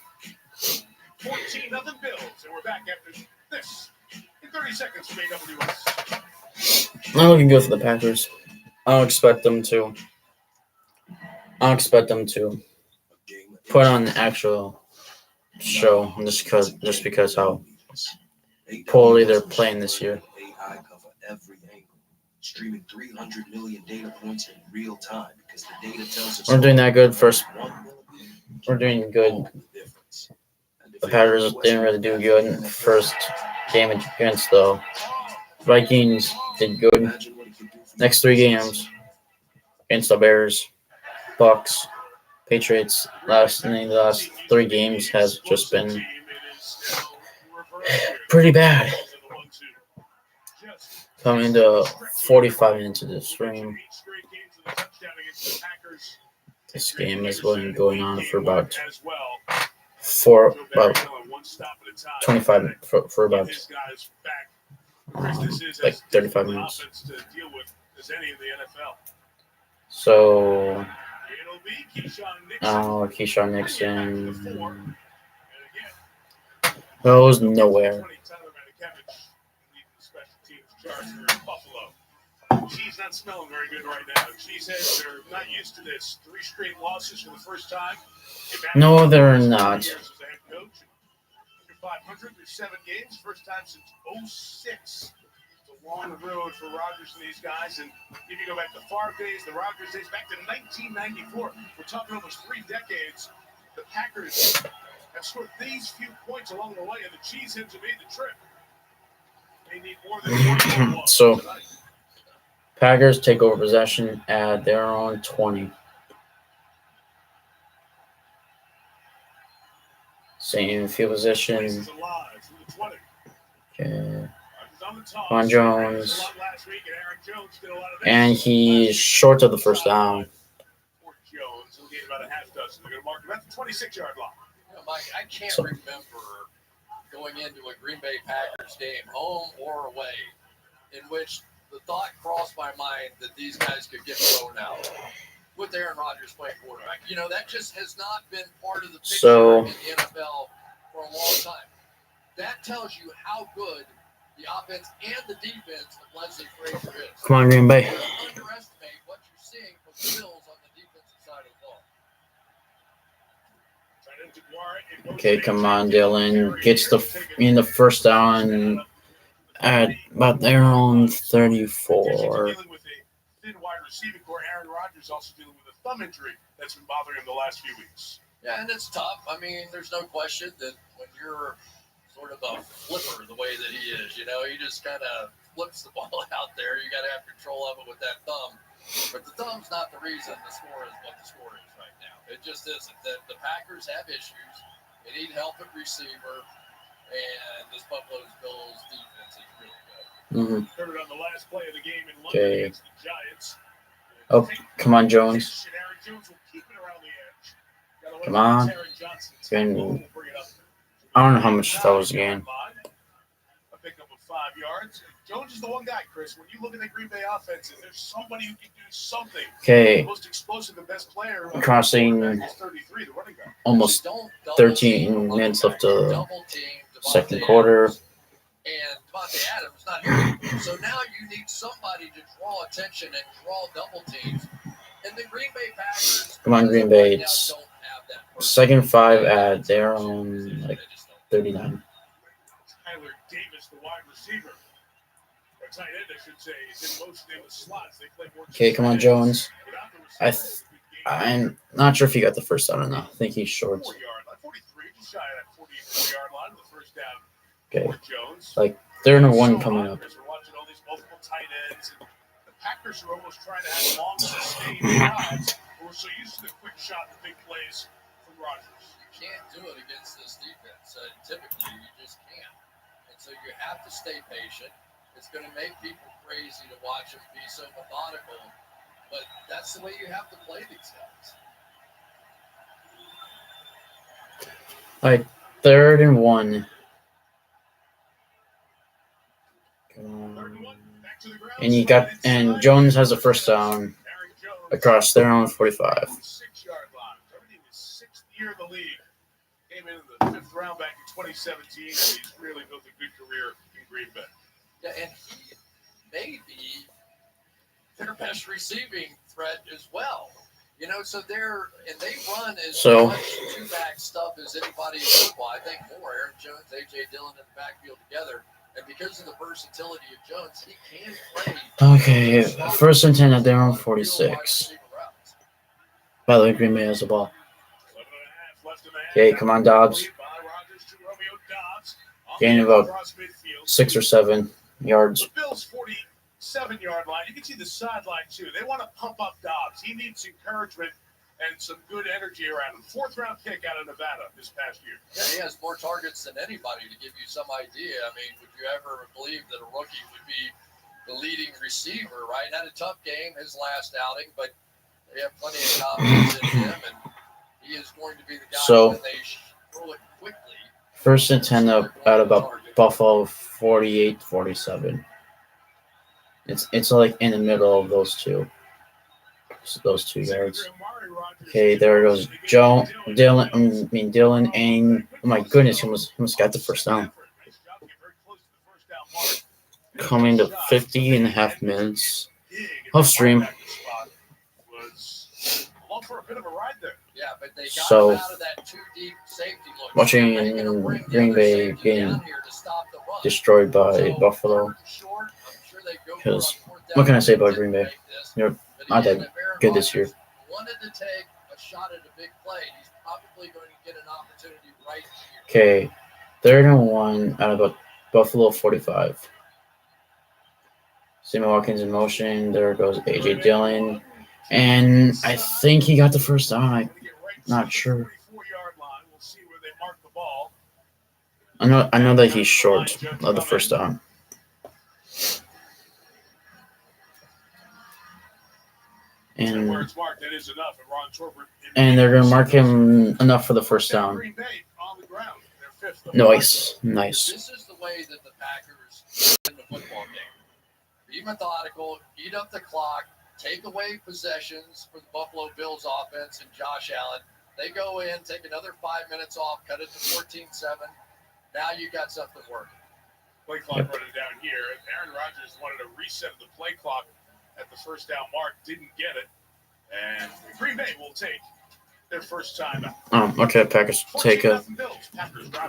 14-0 Bills, and we're back after this in 30 seconds from AWS. Not looking good for the Packers. I don't expect them to put on an actual show just because how poorly they're playing this year. AI cover every angle, streaming 300 million data points in real time because the data tells us We're doing that good first. We're doing good. The Packers didn't really do good in the first game against the Vikings. Did good. Next 3 games against the Bears, Bucks, Patriots. The last 3 games has just been pretty bad. Coming to 45 minutes of the stream. This game has been going on for about 25 for about like 35 minutes. So Keyshawn Nixon goes nowhere. Cheese not smelling very good right now. Cheeseheads are not used to this. 3 straight losses for the first time. No, they're not. 500 through 7 games, first time since 06. It's a long road for Rodgers and these guys. And if you go back to Favre days, the Rodgers days, back to 1994, we're talking almost 3 decades. The Packers have scored these few points along the way, and the Cheeseheads have made the trip. They need more than 1 So Packers take over possession at their own 20. Same field position. Okay. Quan Jones. And he's short of the first down. Jones will get about a half dozen. They're going to mark him at the 26-yard line. Mike, I can't remember going into a Green Bay Packers game, home or away, in which the thought crossed my mind that these guys could get blown out with Aaron Rodgers playing quarterback. You know, that just has not been part of the picture in the NFL for a long time. That tells you how good the offense and the defense of Leslie Frazier is. Come on, Green Bay. Don't underestimate what you're seeing from the Bills on the defensive side of the ball. Okay, come on, Dylan. Gets the first down at about their own 34. Receiving core, Aaron Rodgers also dealing with a thumb injury that's been bothering him the last few weeks. Yeah, and it's tough. I mean, there's no question that when you're sort of a flipper the way that he is, you know, he just kind of flips the ball out there. You got to have control of it with that thumb. But the thumb's not the reason the score is what the score is right now. It just isn't. The Packers have issues. They need help at receiver, and this Buffalo Bills defense is really good. Third on the last play of the game in London against the Giants. Oh, come on, Jones. Come on. I don't know how much that was again. A pickup of 5 yards. Jones is the one guy, Chris. When you look at the Green Bay offense, there's somebody who can do something. Okay. The most explosive and best player. Crossing 33, the running back. almost 13 minutes of the second quarter. And Devontae Adams not here. So now you need somebody to draw attention and draw double teams. And the Green Bay Packers. Come on, Green Bay. It's second 5 at their own, like, 39. Tyler Davis, the wide receiver. Or tight end, I should say. He's in motion in the slots. They play more. Okay, come on, Jones. I'm not sure if he got the first down or not. I think he's short. 43, just shy of that 44-yard line with the first down. Okay. Like, they're in a 1 coming up. We're watching all these multiple tight ends. The Packers are almost trying to have long, sustained drives. We're so used to the quick shot, the big plays from Rodgers. You can't do it against this defense. Typically, you just can't. And so you have to stay patient. It's going to make people crazy to watch them be so methodical. But that's the way you have to play these guys. All right, 3rd and 1. And Jones has a first down across their own 45. 6-yard line. Everything is 6th year in the league. Came in the 5th round back in 2017, and he's really built a good career in Green Bay. Yeah, and he may be their best receiving threat as well. You know, so they run as much two-back stuff as anybody in football. I think more. Aaron Jones, A.J. Dillon in the backfield together. And because of the versatility of Jones, he can play. Okay, 1st and 10 at their own 46. By the way, Green Bay has the ball. Okay, come on, Dobbs. Gain about 6 or 7 yards. The Bills' 47-yard line. You can see the sideline, too. They want to pump up Dobbs. He needs encouragement and some good energy around him. 4th-round pick out of Nevada this past year. Yeah, he has more targets than anybody, to give you some idea. I mean, would you ever believe that a rookie would be the leading receiver, right? Had a tough game his last outing, but they have plenty of confidence in him, and he is going to be the guy So, when they throw it quickly. 1st and 10 up out about Buffalo 48-47. It's like in the middle of those two. So those 2 yards. Okay, there goes Dylan, and oh my goodness, he almost got the first down. Coming to 50.5 minutes of stream. Yeah, but they got So, him out of that too deep safety look. watching They're gonna bring the Green other Bay safety getting down here to stop the run. destroyed by So, Buffalo. short, I'm sure they go Because for a 4th what can I down. say about Didn't Green Bay? make this. They're But not again, that if Aaron good this year. Rodgers wanted to take a shot at a big play, he's probably going to get an opportunity right here. Okay, 3rd and 1 out of Buffalo 45. Sammy Watkins in motion. There goes A.J. Dillon. And I think he got the first down. I'm not sure. I know that he's short of the first down. And they're going to mark him enough for the first down. Nice. This is the way that the Packers win the football game. Be methodical, eat up the clock, take away possessions for the Buffalo Bills offense and Josh Allen. They go in, take another 5 minutes off, cut it to 14-7. Now you got something working. Play clock running down here. Aaron Rodgers wanted a reset of the play clock at the first down mark, didn't get it. And Green Bay will take their first time out. Okay, Packers take a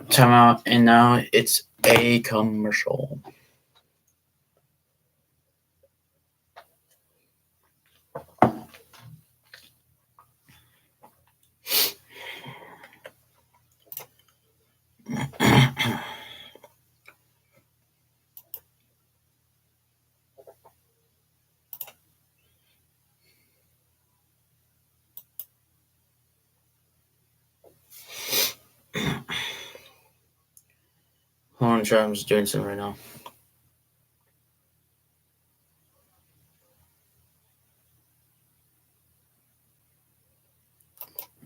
timeout, and now it's a commercial. Hold on, I'm just doing something right now.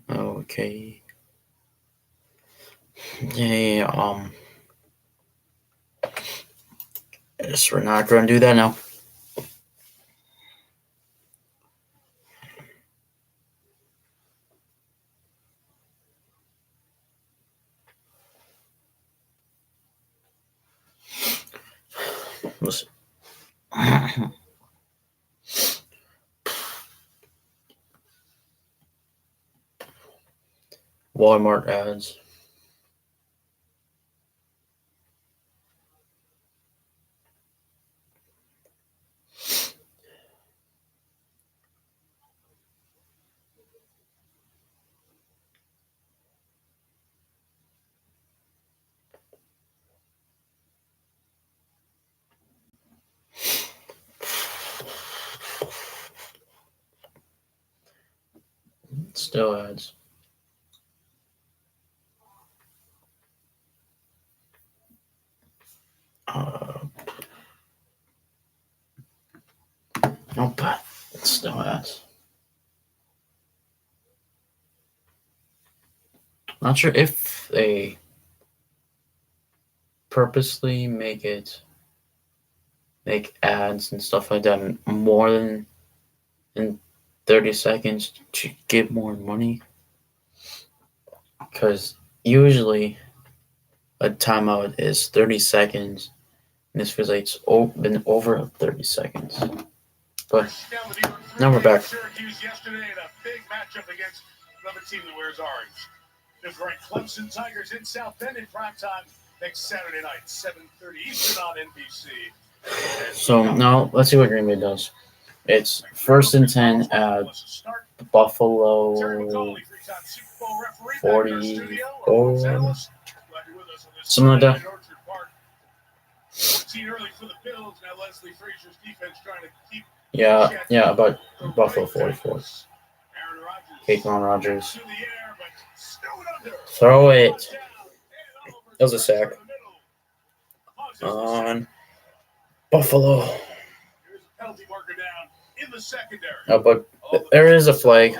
Okay. Yeah, guess we're not going to do that now. Listen. Walmart ads. Still ads. Nope, still ads. Not sure if they purposely make ads and stuff like that more than 30 seconds to get more money, because usually a timeout is 30 seconds, and this feels like it's been over 30 seconds. But now we're back. Syracuse yesterday in a big matchup against another team that wears orange. The great Clemson Tigers in South Bend in primetime next Saturday night, 7:30 Eastern on NBC. So now let's see what Green Bay does. It's 1st and 10 at Buffalo 44, something like that. Yeah, about Buffalo 44. Okay, come on, Rodgers. To the air, but snowed under. Throw it. Down and over That was a sack. to the middle. Causes the sack. On Buffalo. Here's a penalty marker down in the secondary. Oh, but there is a flag.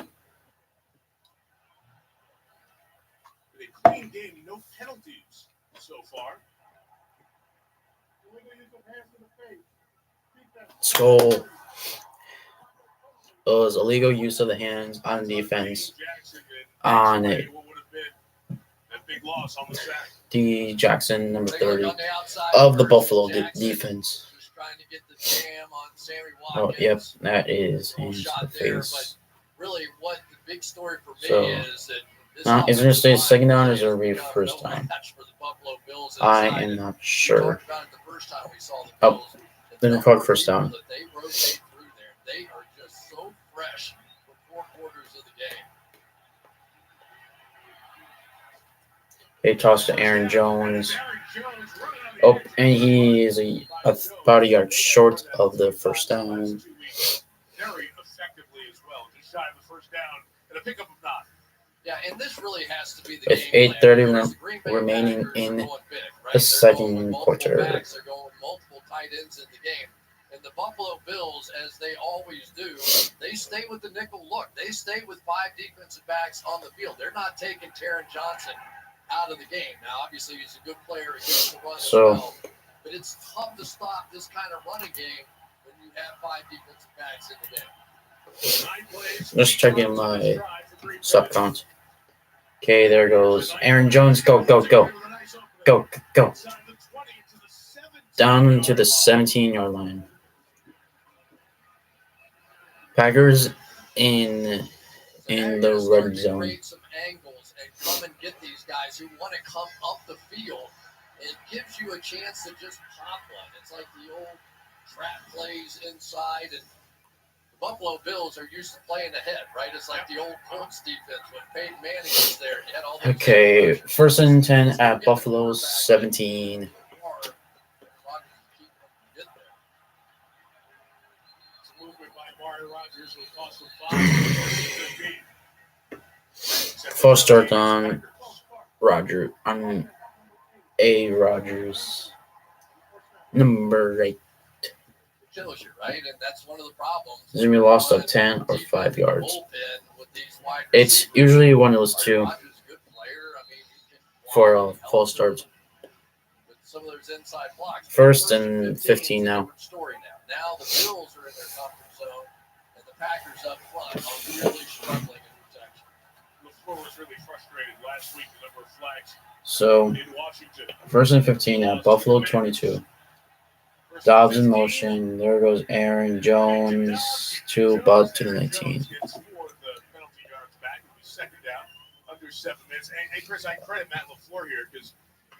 With a clean game, no penalties so far. Skull. It was illegal use of the hands on defense on it. What would have been a big loss on the sack. D. Jackson, number Take a look 30 on the outside of the first. Buffalo Jackson defense. just trying to get the jam on Sammy Oh, Watkins. yep, that is Little hands to shot the there, face. Really, what the big story for me So, is that this now, is it gonna stay offensive second line down or is it gonna be has become first no down? match for the Buffalo Bills I inside. am And not we sure. talked about it the first time we saw the Oh, Bills. then The they called number of first down. people that they rotate through there, they are just so fresh for 4 quarters of the game. They toss to Aaron Jones. Oh, and he is about a yard short of the first down. Very effectively as well. Just shy of the first down and a pickup of 9. Yeah, and this really has to be the With game 8:30 plan, because the Green Bay remaining Packers are in going big, right? the They're second going with multiple quarter. backs, they're going with multiple tight ends in the game. And the Buffalo Bills, as they always do, they stay with the nickel look. They stay with 5 defensive backs on the field. They're not taking Taron Johnson out of the game. Now, obviously, he's a good player against the run So- as well. But it's tough to stop this kind of running game when you have 5 defensive backs in the game. 9 plays. Just checking my sub count. Okay, there goes Aaron Jones. Go, go, go. Go, go. Down to the 17-yard line. Packers in the red zone. Create some angles and come and get these guys who want to come up the field. It gives you a chance to just pop one. It's like the old trap plays inside, and the Buffalo Bills are used to playing ahead, right? It's like the old Colts defense when Peyton Manning was there. You had all those Okay, edge rushers. first and 10 at Buffalo's 17. Hard. Rodgers keep them from getting there. It's a movement by Amari Rodgers will cost them 5. False start on Roger on A. Rogers, number 8. Shows you, right? And that's one of the problems. Is it gonna be lost of 10 or 5 yards? It's usually one of those two for a false start. Some of those inside blocks. First and 15 now. Story now. Now the Bills are in their comfort zone, and the Packers up front are really struggling in protection. LaFleur was really frustrated last week. The number of flags So, in Washington. first and 15 at Buffalo 22. Dobbs in motion. There goes Aaron Jones to about to the 19. Gets 4 of the penalty yards back. It'll be second down under 7 minutes. And Chris, I credit Matt LaFleur here because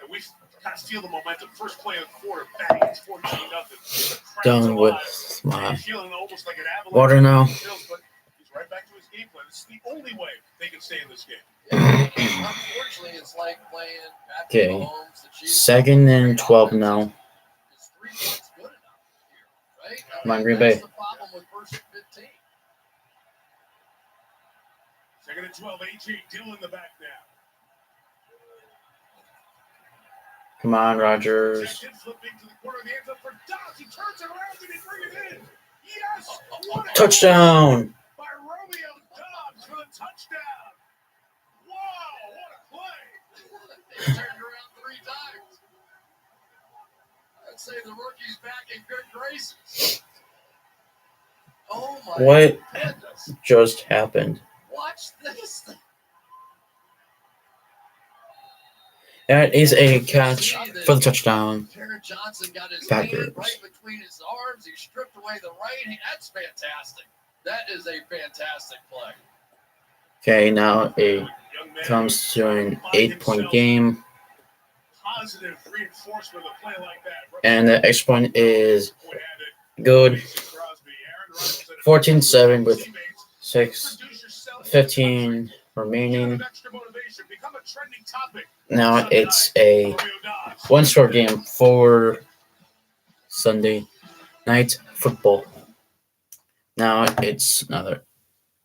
we kind of feel the momentum. First play of the quarter, bang, it's 14-0. Done with my Feeling almost like an avalanche. water now. But he's right back to his game plan. This is the only way they can stay in this game. Unfortunately, it's like playing Patrick Okay. Mahomes, the Chiefs. Second and 12 now. Is 3 points good enough here, right? Come on, Green Bay. That's the problem with first and 15. Second and 12, A.J. Dillon in the back now. Come on, Rodgers. Second, flipping to the corner of the end zone for Dobbs. He turns it around and he brings it in. Yes! What a Touchdown. by Romeo Dobbs for the touchdown. Wow, what a play. They turned around 3 times. I'd say the rookie's back in good graces. Oh my What goodness. just happened? Watch this thing. That is a catch for the touchdown. Taron Johnson got his Packers. hand right between his arms. He stripped away the right hand. That's fantastic. That is a fantastic play. Okay, now it Young man comes to an find 8-point himself game, Positive reinforcement of a play like that. and the extra point is Point at it. good. Crosby, Aaron Rodgers at it. 14-7 with Teammates, 6:15 introduce yourself. remaining. Extra motivation. Become a trending topic. Now it's a Romeo Dobbs. one-score game for Sunday night football. Now it's another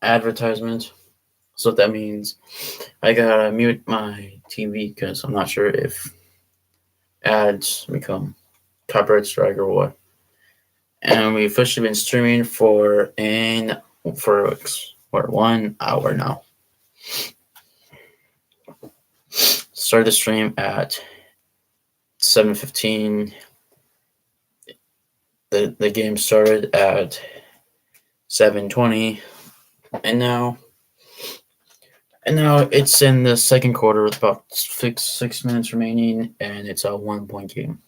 advertisement. So that means I gotta mute my TV because I'm not sure if ads become copyright strike or what. And we've officially been streaming for 1 hour now. Started the stream at 7:15. The game started at 7:20, and now it's in the second quarter with about six minutes remaining, and it's a 1-point game.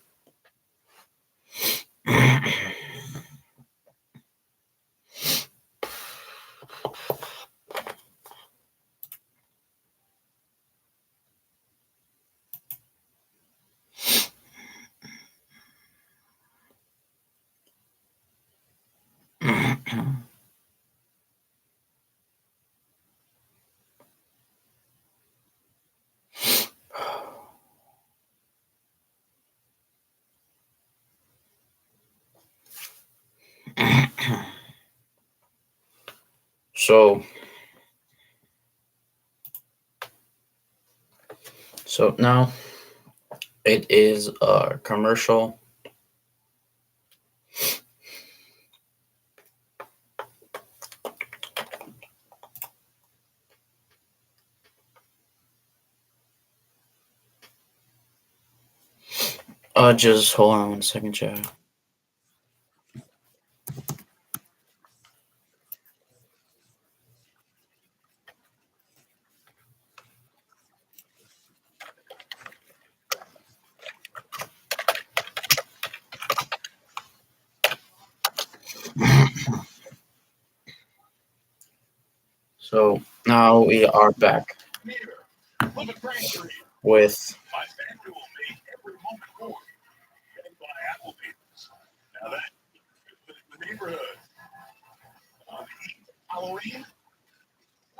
So now it is a commercial. Just hold on 1 second, chat. So now we are back with My family will make every moment more. And by Applebee's. Now that the neighborhood. On the eve of Halloween,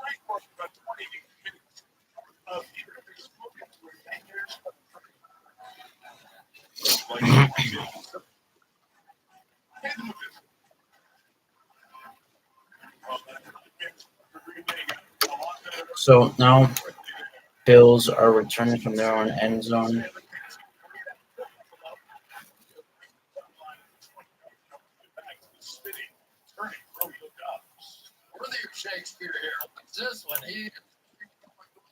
right for about 20 minutes of either smoking for 10 years of So now Bills are returning from their own end zone. Worthy of Shakespeare here. This one, he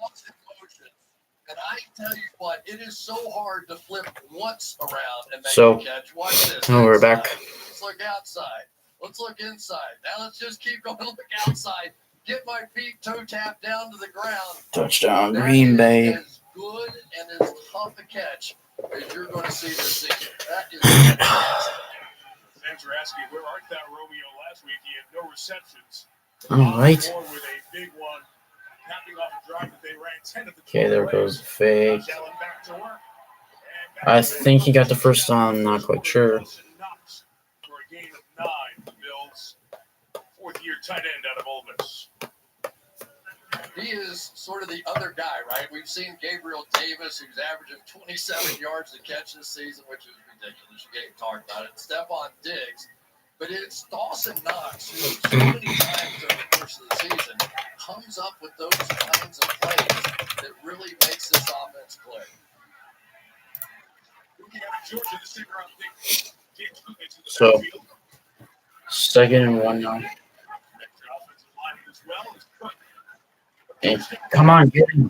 lost in motion. And I tell you what, it is so hard to flip once around and make a catch. Watch this. Oh, we're back. Let's look outside. Let's look inside. Now let's just keep going. Look outside. Get my feet toe tap down to the ground. Touchdown, Green Bay. As good and as tough a catch as you're going to see this season. That is fantastic. Fans were asking, where art thou, Romeo? Last week he had no receptions. All right. With a big one, capping off a drive that they ran 10 of the Okay, there goes the fake. I think he got the first down. Not quite sure. For a gain of 9, the Bills, fourth-year tight end out of Ole Miss. He is sort of the other guy, right? We've seen Gabriel Davis, who's averaging 27 yards a catch this season, which is ridiculous. You can't talk about it. Stephon Diggs. But it's Dawson Knox, who so many times over the course of the season comes up with those kinds of plays that really makes this offense click. So, 2nd and 1 now. Hey, come on, get him.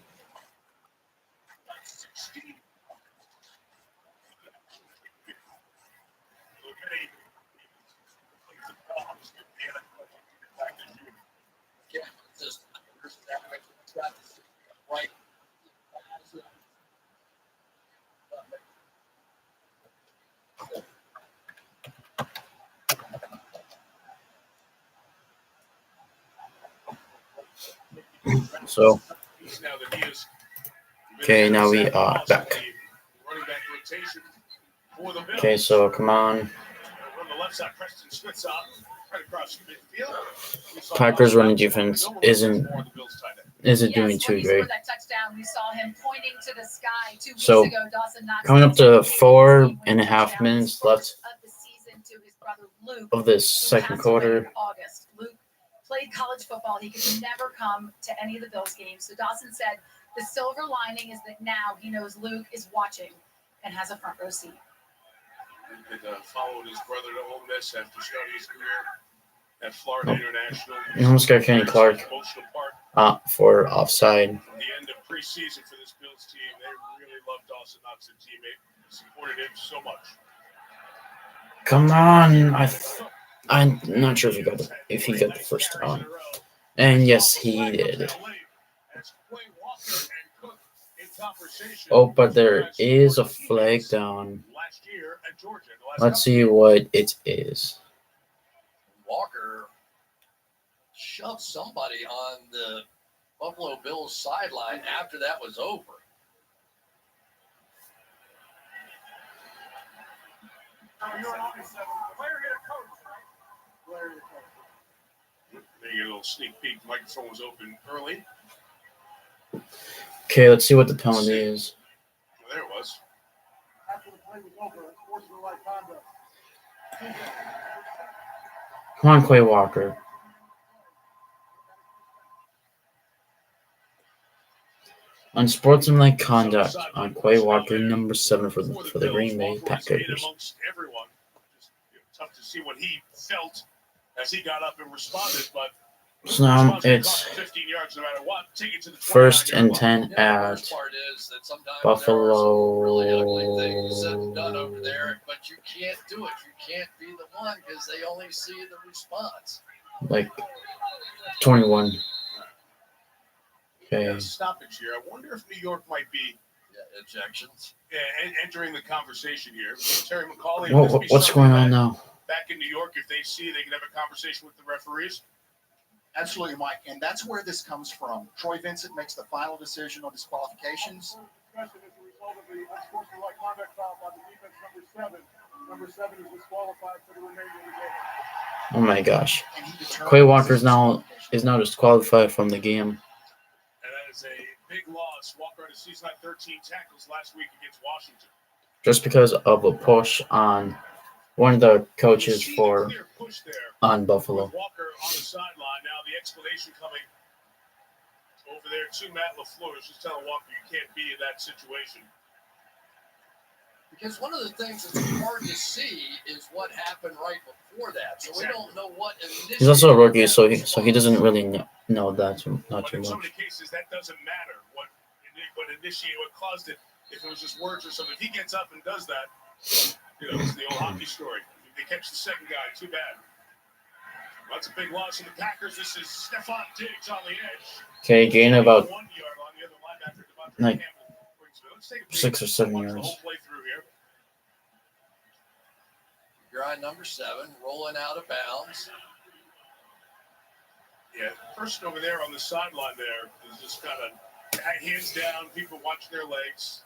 So, okay, now we are back. Okay, so come on. Packers running defense isn't doing too great. So, coming up to 4.5 minutes left of this second quarter. played college football. He could never come to any of the Bills games. So Dawson said the silver lining is that now he knows Luke is watching and has a front row seat. He followed his brother to Ole Miss after starting his career at Florida International. You almost got Kenny Clark Emotional part for offside. from the end of preseason for this Bills team. They really loved Dawson Knox, their teammate. Supported him so much. Come on. I'm not sure if he got the first down. And yes, he did. Oh, but there is a flag down. Let's see what it is. Walker shoved somebody on the Buffalo Bills sideline after that was over. Maybe a little sneak peek. The microphone was open early. Okay, let's see what the penalty is. Well, there it was. After the play was over, sportsmanlike conduct. Come on, Quay Walker. Unsportsmanlike conduct on Quay Walker, number 7 for the Green Bay Packers. Amongst everyone, just tough to see what he felt as he got up and responded, but So now it's 15 yards no matter what. Take it to the 1st and 10 Yeah, the at worst part is that sometimes Buffalo. there are some really ugly things said and done over there, but you can't do it. You can't be the one because they only see the response. like 21. Okay. Okay. Stoppage here. I wonder if New York might be Ejections. entering the conversation here. Terry McCauley. What's going on now? Back in New York, if they see, they can have a conversation with the referees. Absolutely, Mike. And that's where this comes from. Troy Vincent makes the final decision on disqualifications. Discussion as a result of the unsportsmanlike conduct foul by the defense number 7. Number 7 is disqualified for the remainder of the game. Oh my gosh. Quay Walker is now disqualified from the game. And that is a big loss. Walker had a season high 13 tackles last week against Washington. Just because of a push on one of the coaches on Buffalo. With Walker on the sideline. Now the explanation coming over there to Matt LaFleur is just telling Walker you can't be in that situation. Because one of the things that's hard to see is what happened right before that. So we don't know what initiated. He's also a rookie, so he doesn't really know that not too In so much. many cases, that doesn't matter. What caused it, if it was just words or something. If he gets up and does that, it's the old hockey story. They catch the second guy, too bad. Well, that's a big loss in the Packers. This is Stephon Diggs on the edge. Okay, gain about 1 yard on the other linebacker, Devontae like Campbell. Let's take a peek. 6 or 7 Watch the yards. whole play through here. You're on number 7, rolling out of bounds. Yeah, the person over there on the sideline there is just kind of hands down, people watching their legs.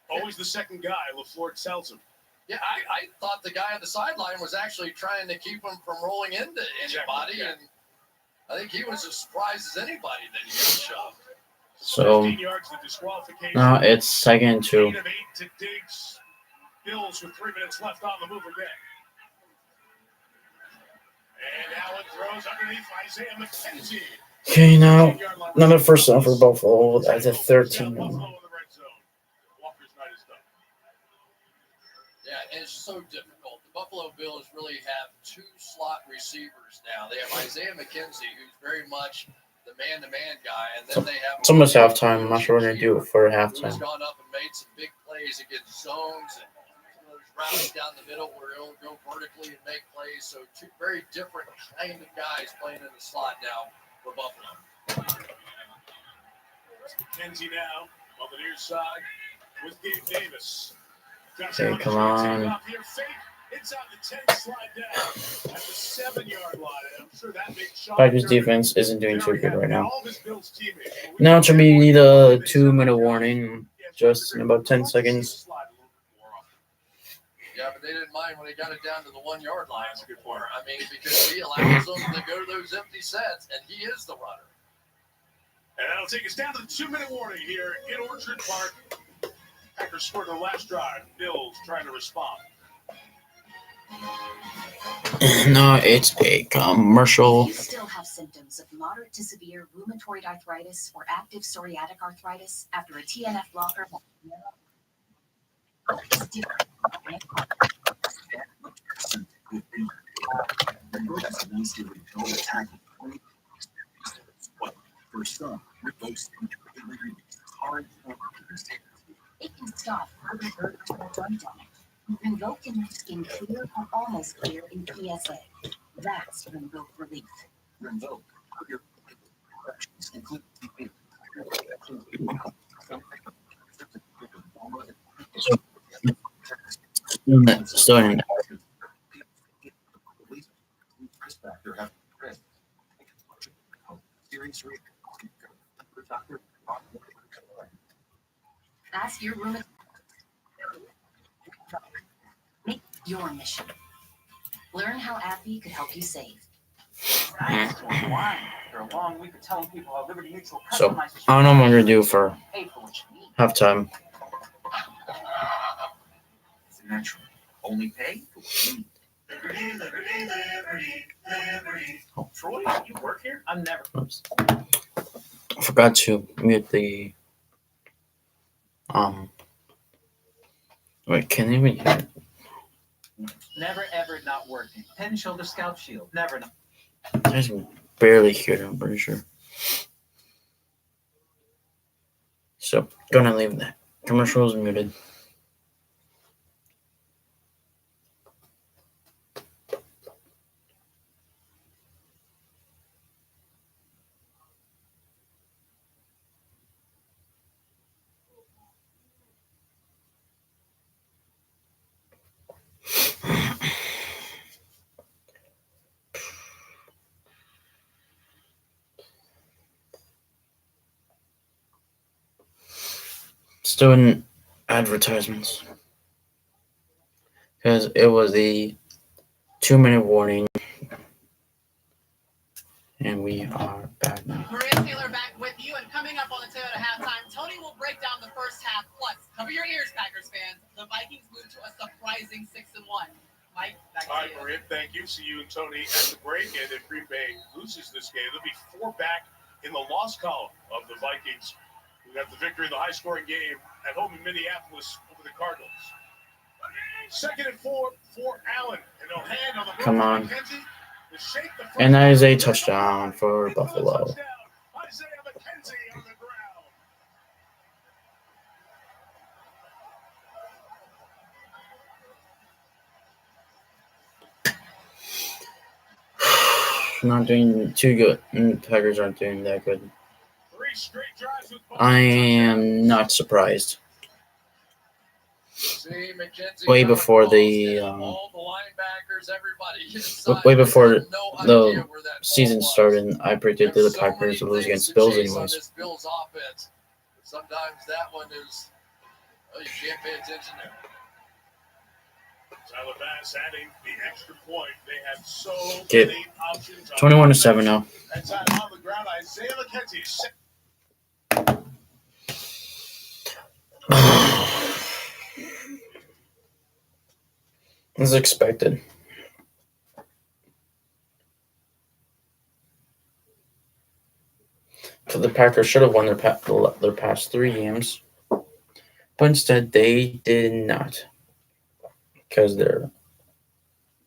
Always the second guy, LaFleur tells him. Yeah, I thought the guy on the sideline was actually trying to keep him from rolling into anybody, and I think he was as surprised as anybody that he got shoved. So 15 yards to disqualification. now it's 2nd and 2. Gain of 8 to Diggs. Bills with 3 minutes left on the move again. And Allen throws underneath Isaiah McKenzie. Okay, now another first down for Buffalo at a 13. Buffalo in the red zone. Walker's night is done. Yeah, and it's so difficult. The Buffalo Bills really have 2 slot receivers now. They have Isaiah McKenzie, who's very much the man-to-man guy, and then they have. It's almost halftime. I'm not sure we're gonna do it for Who's halftime. gone up and made some big plays against zones and some of those routes down the middle where he'll go vertically and make plays. So 2 very different kind of guys playing in the slot now for Buffalo. McKenzie now on the near side with Gabe Davis. Okay, come on. Inside the 10, slide down at the 7-yard line. I'm sure that makes Sean Packers Turner defense isn't doing too good right now. all of his Bills teammates. Now it's gonna be the 2-minute warning, just in about 10 seconds. Yeah, but they didn't mind when they got it down to the 1-yard line. That's a good point. I mean, because he allows them to go to those empty sets, and he is the runner. And that'll take us down to the 2-minute warning here in Orchard Park. Packers scored their last drive. Bills trying to respond. No, it's a commercial. You still have some moderate to severe rheumatoid arthritis or active psoriatic arthritis after a TNF blocker. It can stop further hurt or joint damage. Rinvoq can make skin clear or almost clear in PSA. That's Rinvoq relief. Rinvoq. Still in. Ask your rheumatologist. Make your mission. Learn how AbbVie could help you save. After a long week of telling people how Liberty Mutual So I don't know what I'm gonna do for halftime. It's natural. Only pay. Troy, you work here? I'm never. Oops. I forgot to mute the Wait, can you even hear? Never ever not working. Head and shoulder scalp shield. Never not. I just barely hear it, I'm pretty sure. So gonna leave that. Commercials muted. Student advertisements. Because it was a 2-minute warning. And we are back now. Maria Taylor back with you, and coming up on the Toyota halftime, Tony will break down the first half. Plus, cover your ears, Packers fans. The Vikings moved to a surprising 6-1. Mike, back All to right, you. Maria, thank you. See you and Tony at the break. And if Green Bay loses this game, there'll be 4 back in the loss column of the Vikings. We got the victory in the high-scoring game at home in Minneapolis over the Cardinals. 2nd and 4 for Allen, and they'll hand on the Come on. McKenzie to shape the first And that is a touchdown for Buffalo. Isaiah McKenzie on the ground. Not doing too good. The Packers aren't doing that good. 3 straight drives with both I am not surprised. See, McKenzie Way got before across, the and all the linebackers, everybody inside, way before had no idea the where that ball season was. started, I predicted the There's so Packers many would lose things against to Bills chase on anyways. this Bills offense. Sometimes that one is, oh, you can't pay attention there. Tyler Bass adding the extra point. They have so Okay. many options. 21-7 now. That's on the ground. Isaiah McKenzie. As expected. So the Packers should have won their past 3 games, but instead they did not, because they're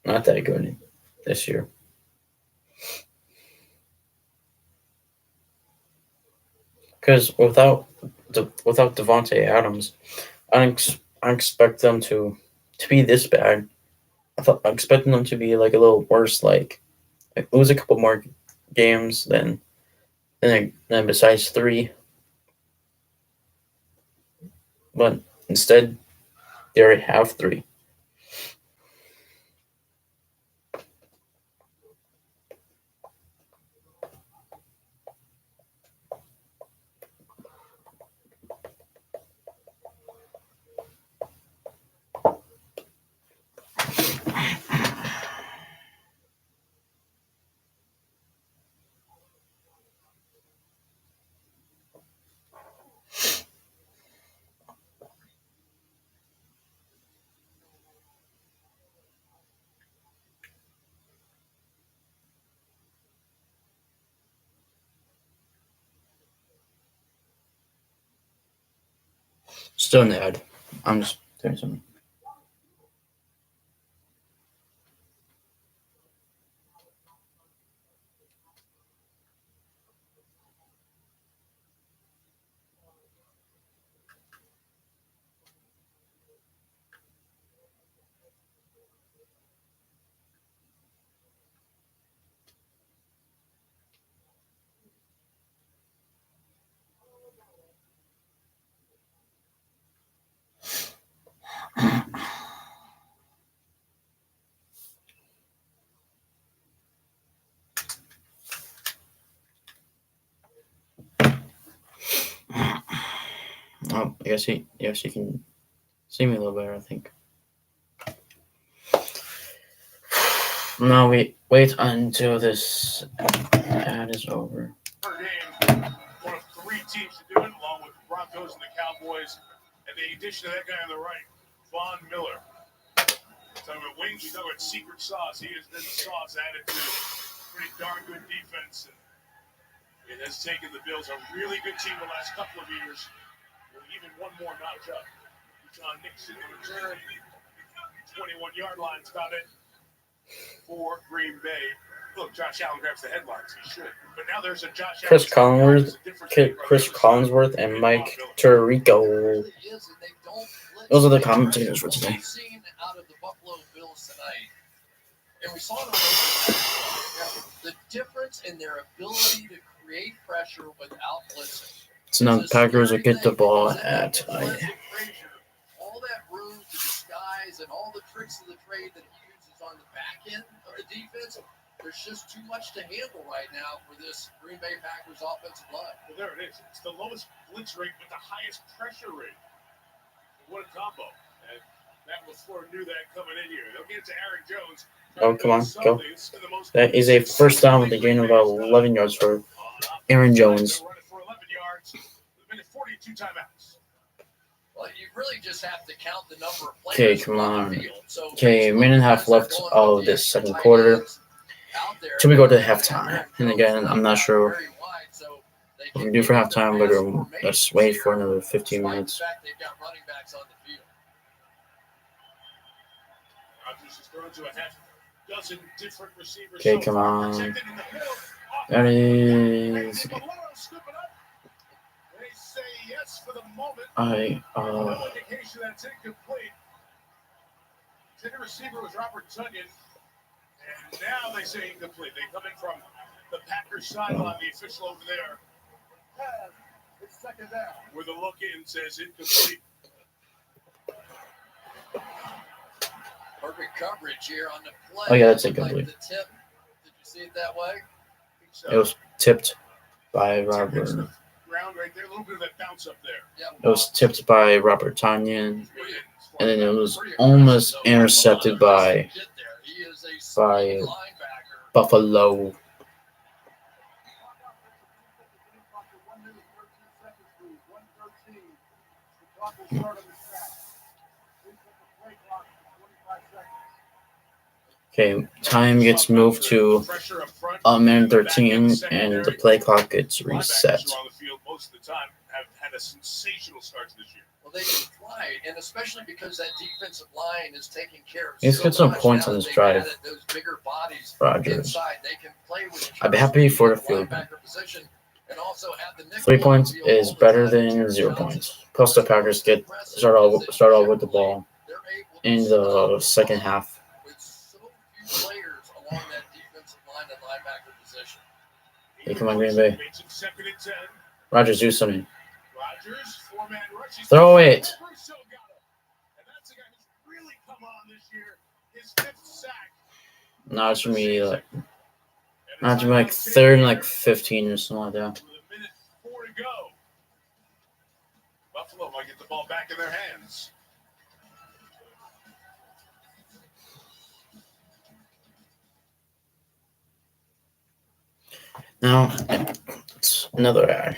not that good this year. Because without Devontae Adams, I expect them to be this bad. I expected them to be like a little worse, like lose a couple more games than besides 3. But instead, they already have 3. Still in the ad. I'm just doing something. Oh, I guess you can see me a little better, I think. Now we wait until this ad is over. Per game, one of 3 teams to do it, along with the Broncos and the Cowboys. And the addition of that guy on the right, Von Miller. Talking about wings, we talk about secret sauce. He has been the sauce added to pretty darn good defense. And it has taken the Bills a really good team the last couple of years. With even one more notch up. John Nixon in return. 21-yard line's about it for Green Bay. Look, Josh Allen grabs the headlines. He should. But now there's a Josh Chris Allen. Collinsworth and Mike Tirico. Those are the commentators for today. Out of the Buffalo Bills tonight, and we saw the difference in their ability to create pressure without blitzing. So now the Packers will get the ball at all that room to disguise and all the tricks of the trade that he uses on the back end of the defense. There's just too much to handle right now for this Green Bay Packers offensive line. Well, there it is. It's the lowest blitz rate with the highest pressure rate. What a combo. And that was Florida knew that coming in here. They'll get to Aaron Jones. Oh, come on, go. That is a first down with a gain of about 11 yards for Aaron Jones. For 11 yards, a minute 42 timeouts. Well, you really just have to count the number of Okay, players come on on. the field. So Okay, a minute and a half left of this second quarter. Till we go to halftime. And again, I'm not sure what we do for halftime, but let's wait for another 15 minutes. They've got running backs on the field. Rodgers is thrown to a half dozen different receivers. Okay, come on. That is. They say yes for the moment. I No indication that's incomplete. Intended receiver was Robert Tunyon. And now they say incomplete. They come in from the Packers sideline, the official over there. It's second down. Where the look in says incomplete. Perfect coverage here on the play. Oh, yeah, that's Looked like incomplete. the tip. Did you see it that way? It was tipped by Robert. Ground right there, a little bit of that bounce up there. It was tipped by Robert Tunyon, and then it was almost intercepted by Buffalo. Okay, time gets moved to a minute 13, and the play clock gets reset. On the field most of the time have had a sensational start to this year. Well, they can fly, and especially because that defensive line is taking care of. Let's get some points on this drive. Those bigger bodies Rodgers. inside, they can play with I'd be happy for the field. position, and also have the nickel 3 points on the field is all the better time. than 0 points. Plus the Packers start off with the ball in the second half. With so few players along that defensive line and linebacker position. Hey, come on, Green Bay. Makes it second and 10. Rodgers, do something. Rodgers, four-man rush. He's Throw it. Russo got him. And that's a guy who's really come on this year. His 5th sack. Now it's gonna be like third and like 15 or something like that. With a minute 4 to go. Buffalo might get the ball back in their hands. Now it's another ad.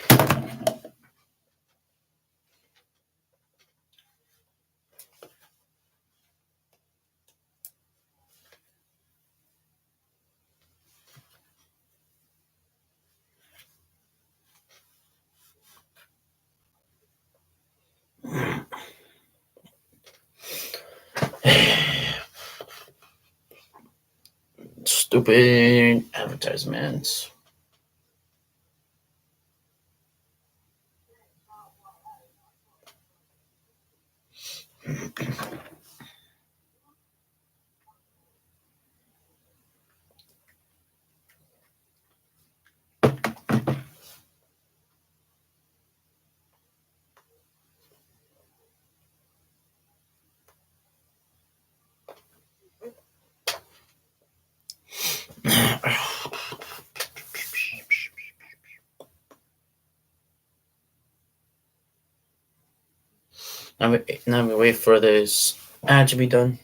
Stupid advertisements. Now we wait for this ad to be done.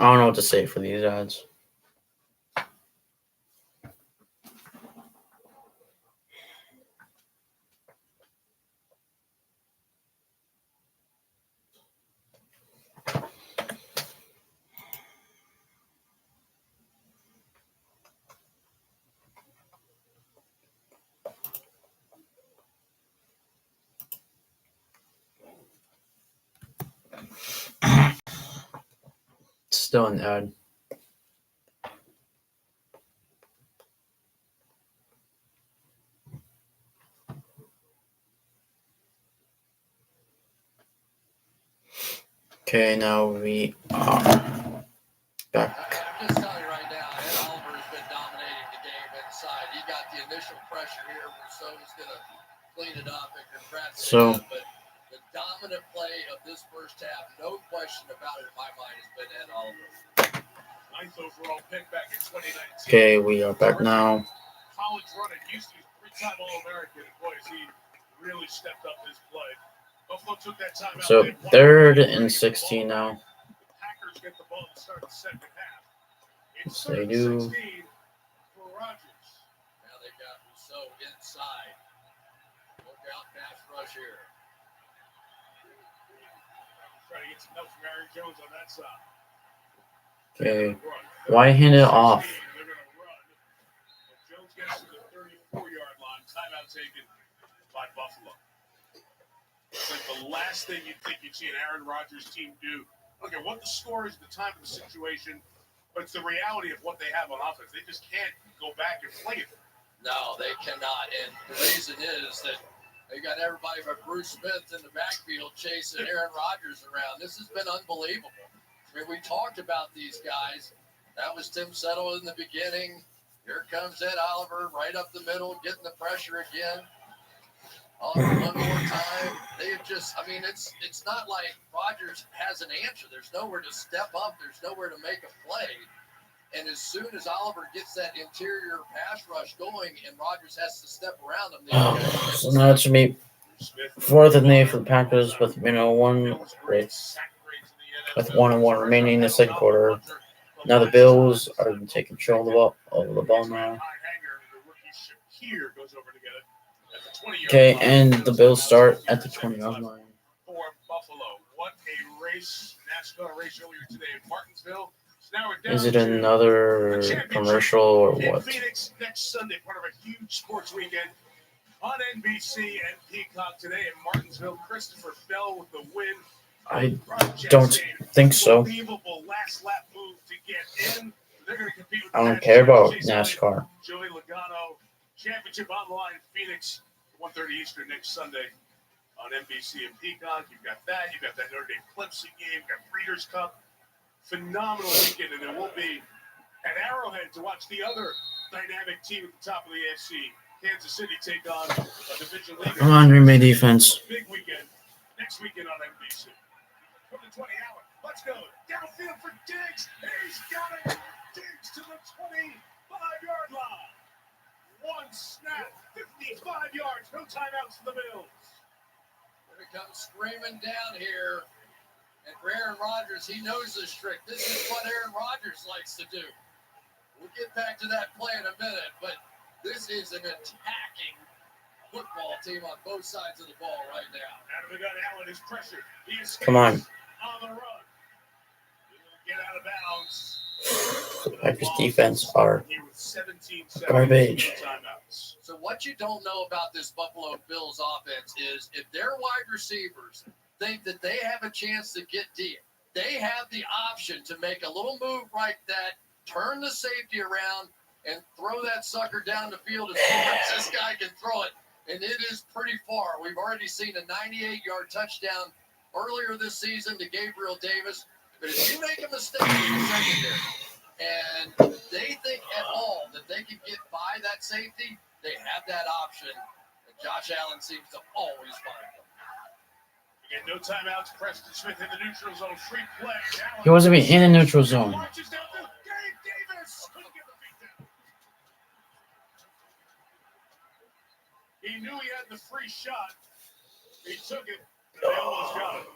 I don't know what to say for these ads. Still an ad. Okay, now we are back. I'm just telling you right now, Ed Oliver's been dominating the game inside. He got the initial pressure here. Rousseau's going to clean it up, and congrats to him. But the dominant play of this first half, no question about it in my mind, has been Ed Oliver. 9th overall pick back in 2019. Okay, we are back now. College running, Houston's 3-time All-American. Boy, has he really stepped up his play. Buffalo took that time out. So 3rd and 16 now. The Packers get the ball to start the second half. It's They 3rd do. and 16 for Rodgers. Now they got Rousseau inside. Look out, pass rush here. Trying to get some help from Aaron Jones on that side. Okay, why hand it off? They're going to run. And Jones gets to the 34-yard line. Timeout taken by Buffalo. It's like the last thing you'd think you'd see an Aaron Rodgers team do. Okay, what the score is at the time of the situation, but it's the reality of what they have on offense. They just can't go back and play it. No, they cannot. And the reason is that they got everybody but Bruce Smith in the backfield chasing Aaron Rodgers around. This has been unbelievable. I mean, we talked about these guys. That was Tim Settle in the beginning. Here comes Ed Oliver right up the middle, getting the pressure again. Oliver one more time. They just, I mean, it's not like Rodgers has an answer. There's nowhere to step up. There's nowhere to make a play. And as soon as Oliver gets that interior pass rush going and Rodgers has to step around him, So now it should be 4th and 8 for the Packers with 1 with 1-1 remaining in the second quarter. Now the Bills are taking control of the ball now. Okay, and the Bills start at the 20-yard line. For Buffalo, what a race! NASCAR race earlier today in Martinsville. So now we're down Is it to another commercial or in what? Phoenix next Sunday, part of a huge sports weekend on NBC and Peacock today in Martinsville. Christopher Bell with the win. I don't think so. Unbelievable last lap move to get in. They're going to compete with I don't care about NASCAR. Joey Logano championship on the line in Phoenix, 1:30 Eastern next Sunday on NBC and Peacock. You've got that. You've got that Notre Dame Clemson game. You've got Breeders' Cup. Phenomenal weekend, and it will be at Arrowhead to watch the other dynamic team at the top of the AFC. Kansas City take on a division leader. Come on, Green Bay defense. Big weekend. Next weekend on NBC. From the 20-hour. Let's go. Downfield for Diggs. He's got it. Diggs to the 25-yard line. One snap. 55 yards. No timeouts for the Bills. Here he comes screaming down here. And for Aaron Rodgers, he knows this trick. This is what Aaron Rodgers likes to do. We'll get back to that play in a minute, but this is an attacking football team on both sides of the ball right now. Out of the gun, Allen is pressured. He escapes Come on. on the run. He'll get out of bounds. The Packers defense are Here with 17 seconds, garbage. timeouts. So what you don't know about this Buffalo Bills offense is if their wide receivers think that they have a chance to get deep, they have the option to make a little move like that, turn the safety around, and throw that sucker down the field as far as this guy can throw it. And it is pretty far. We've already seen a 98-yard touchdown earlier this season to Gabriel Davis. But if you make a mistake in the secondary and they think at all that they can get by that safety, they have that option. And Josh Allen seems to always find them. Again, no timeouts. Preston Smith in the neutral zone. Free play. Allen He wasn't even in the neutral zone. marches downfield. Gabe Davis couldn't get the feet down. He knew he had the free shot. He took it. They almost got it.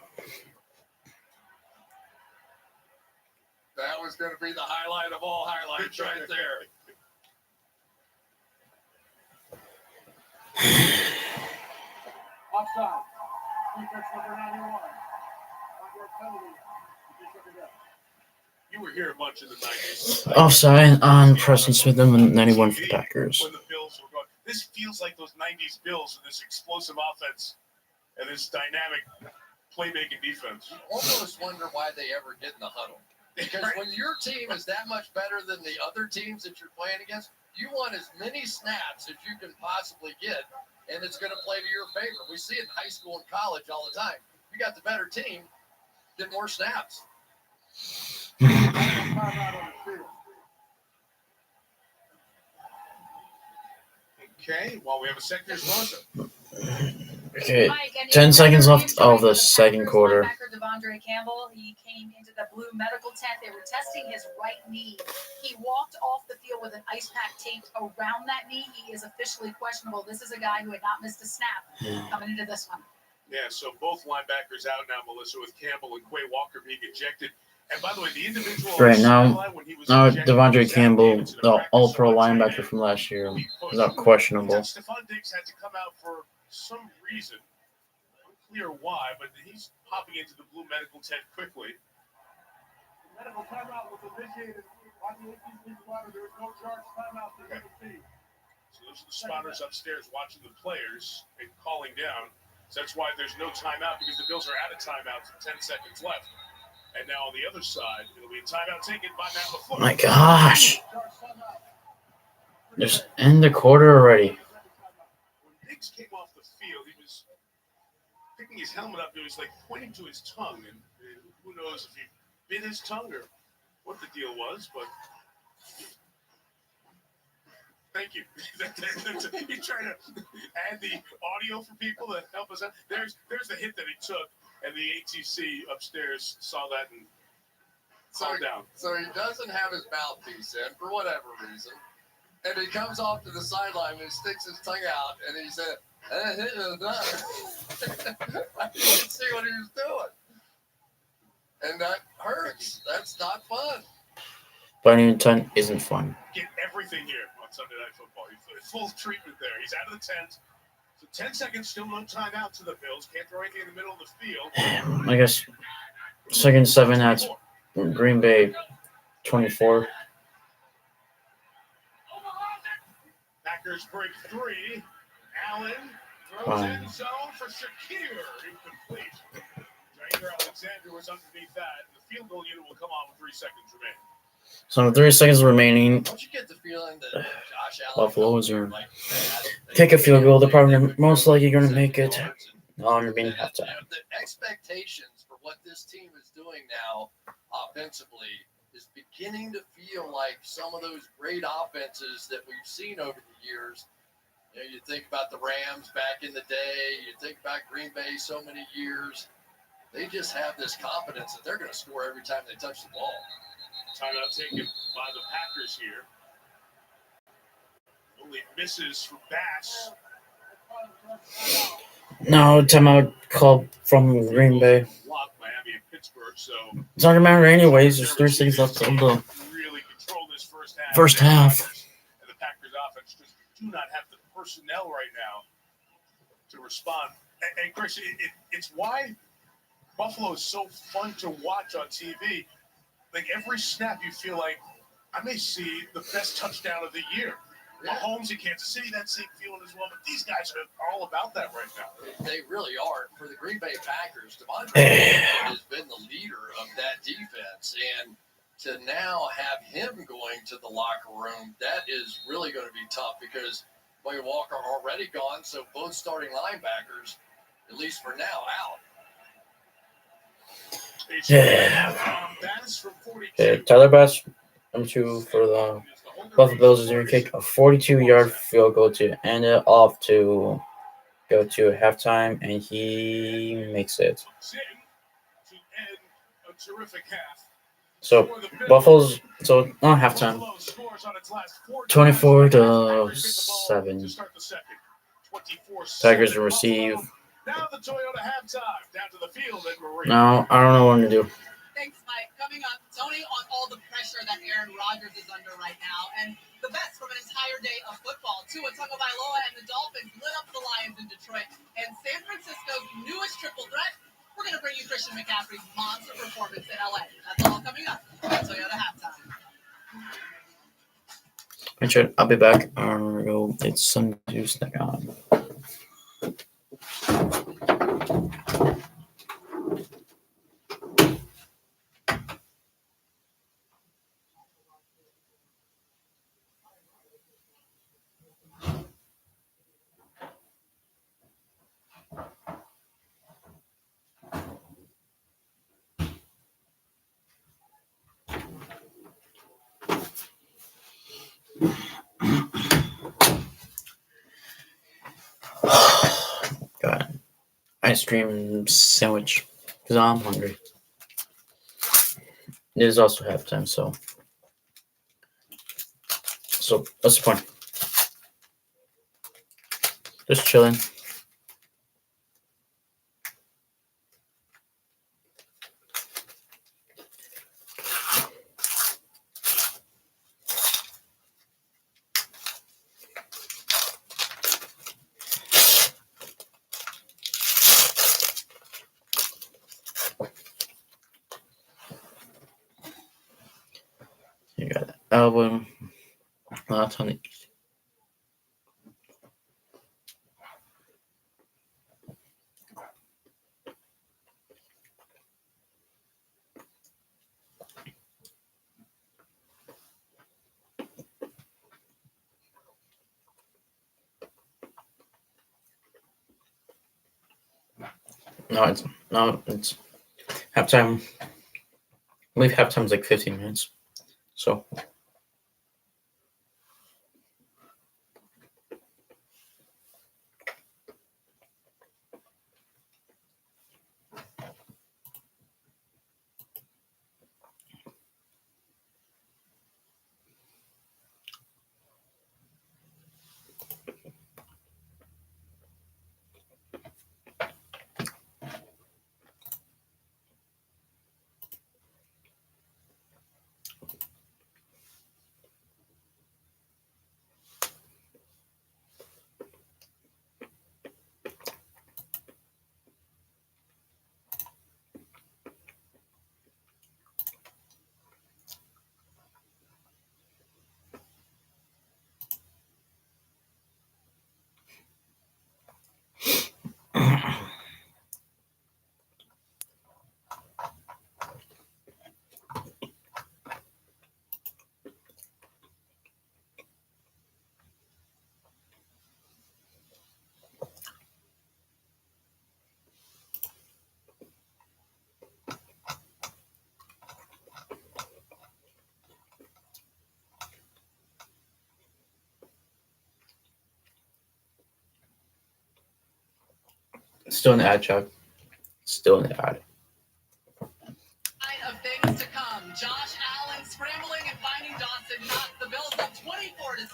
That was going to be the highlight of all highlights right there. Offside. Defense number 91. Under penalty. You were here a bunch in the 90s. Offside on Preston Smith and 91 for the Packers. When the Bills were going. This feels like those 90s Bills with this explosive offense and this dynamic playmaking defense. You almost wonder why they ever get in the huddle. Because when your team is that much better than the other teams that you're playing against, you want as many snaps as you can possibly get, and it's going to play to your favor. We see it in high school and college all the time. You got the better team, get more snaps. Okay, while we have a second, here's Rosa. Okay, 10 seconds left of the second quarter. Linebacker Devondre Campbell, he came into the blue medical tent. They were testing his right knee. He walked off the field with an ice pack taped around that knee. He is officially questionable. This is a guy who had not missed a snap coming into this one. Yeah, so both linebackers out now, Melissa, with Campbell and Quay Walker being ejected. And by the way, the individual Right now, ejected Devondre was Campbell, Davidson, a the practice all-pro squad tight linebacker end. from last year, is out questionable. Stephon Diggs had to come out for some reason. Unclear why, but he's hopping into the blue medical tent quickly. Medical timeout was initiated by the ATC spotter. There was no charge timeout for the team. So those are the spotters upstairs watching the players and calling down. So that's why there's no timeout, because the Bills are out of timeouts with 10 seconds left. And now on the other side, it'll be a timeout taken by Matt LaFleur. My gosh. Just end the quarter already. When Diggs came off the field, he was picking his helmet up. He was like pointing to his tongue, and who knows if he bit his tongue or what the deal was. But thank you. He's trying to add the audio for people to help us out. There's the hit that he took, and the ATC upstairs saw that and calmed down. So he doesn't have his mouthpiece in for whatever reason. And he comes off to the sideline and sticks his tongue out, and he said, I didn't see what he was doing. And that hurts. That's not fun. Biting 10 isn't fun. Get everything here on Sunday Night Football. He's full treatment there. He's out of the tent. So 10 seconds, still no timeout to the Bills. Can't throw anything in the middle of the field. I guess second 7 at Green Bay 24. Packers break 3. Allen throws in zone for Shakir. Incomplete. Jair Alexander was underneath that. And the field goal unit will come on with 3 seconds remaining. So 3 seconds remaining. Don't you get the feeling that Josh Allen Buffalo is going to take a field goal. They're probably most likely going to make it on halftime. The expectations for what this team is doing now offensively is beginning to feel like some of those great offenses that we've seen over the years. You know, you think about the Rams back in the day, you think about Green Bay so many years. They just have this confidence that they're going to score every time they touch the ball. Timeout taken by the Packers here. Only misses for Bass. No, timeout called from Green Bay. Blocked Miami and Pittsburgh, so It's not going to matter anyways. There's 3 seconds left of the really control this first half. first half. And the Packers offense just do not have the personnel right now respond. And Chris, it's why Buffalo is so fun to watch on TV. Like every snap, you feel like I may see the best touchdown of the year. Mahomes in Kansas City, that same feeling as well. But these guys are all about that right now. They really are. For the Green Bay Packers, DeMondre has been the leader of that defense. And to now have him going to the locker room, that is really going to be tough because Boy Walker already gone. So both starting linebackers, at least for now, out. Tyler Bass, number 2 for the Buffalo Bills, is going to kick a 42-yard field goal to end it off to go to halftime, and he makes it. So Buffalo's on halftime, 24-7. Packers will receive. Now the Toyota halftime, down to the field at Marine. Now I don't know what to do. Thanks, Mike. Coming up, Tony, on all the pressure that Aaron Rodgers is under right now, and the best from an entire day of football. Tua Tagovailoa and the Dolphins lit up the Lions in Detroit, and San Francisco's newest triple threat. We're going to bring you Christian McCaffrey's monster performance in LA. That's all coming up at Toyota halftime. Richard, I'll be back. It's some juice that on. Got ice cream sandwich because I'm hungry. It is also halftime, so what's the point? Just chilling. You got that album. Lots on it. No, it's halftime. I believe halftime's like 15 minutes. So still in the ad chat. Still in the ad. Of things to come. Josh Allen scrambling and finding Dawson knocked the Bills up 24-7.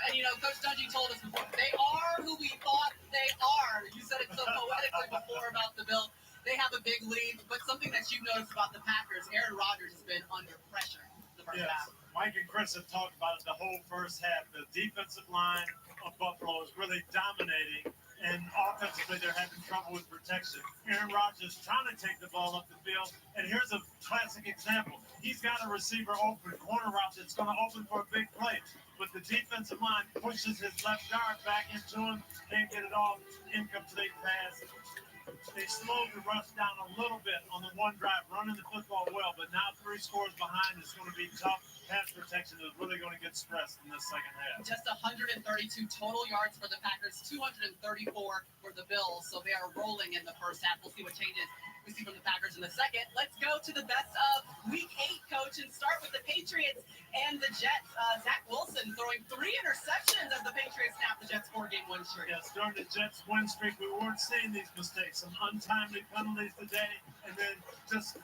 And Coach Dungy told us before, they are who we thought they are. You said it so poetically before about the Bills. They have a big lead, but something that you noticed about the Packers, Aaron Rodgers has been under pressure the first half. Mike and Chris have talked about it the whole first half. The defensive line of Buffalo is really dominating And offensively, they're having trouble with protection. Aaron Rodgers trying to take the ball up the field. And here's a classic example. He's got a receiver open, corner route that's going to open for a big play. But the defensive line pushes his left guard back into him. Can't get it off. Incomplete pass. They slowed the rush down a little bit on the one drive, running the football well. But now 3 scores behind is going to be tough. Pass protection is really going to get stressed in this second half. Just 132 total yards for the Packers, 234 for the Bills. So they are rolling in the first half. We'll see what changes we see from the Packers in the second. Let's go to the best of Week 8, Coach, and start with the Patriots and the Jets. Zach Wilson throwing 3 interceptions as the Patriots snap the Jets' 4-game win streak. Yes, during the Jets' win streak, we weren't seeing these mistakes. Some untimely penalties today, and then just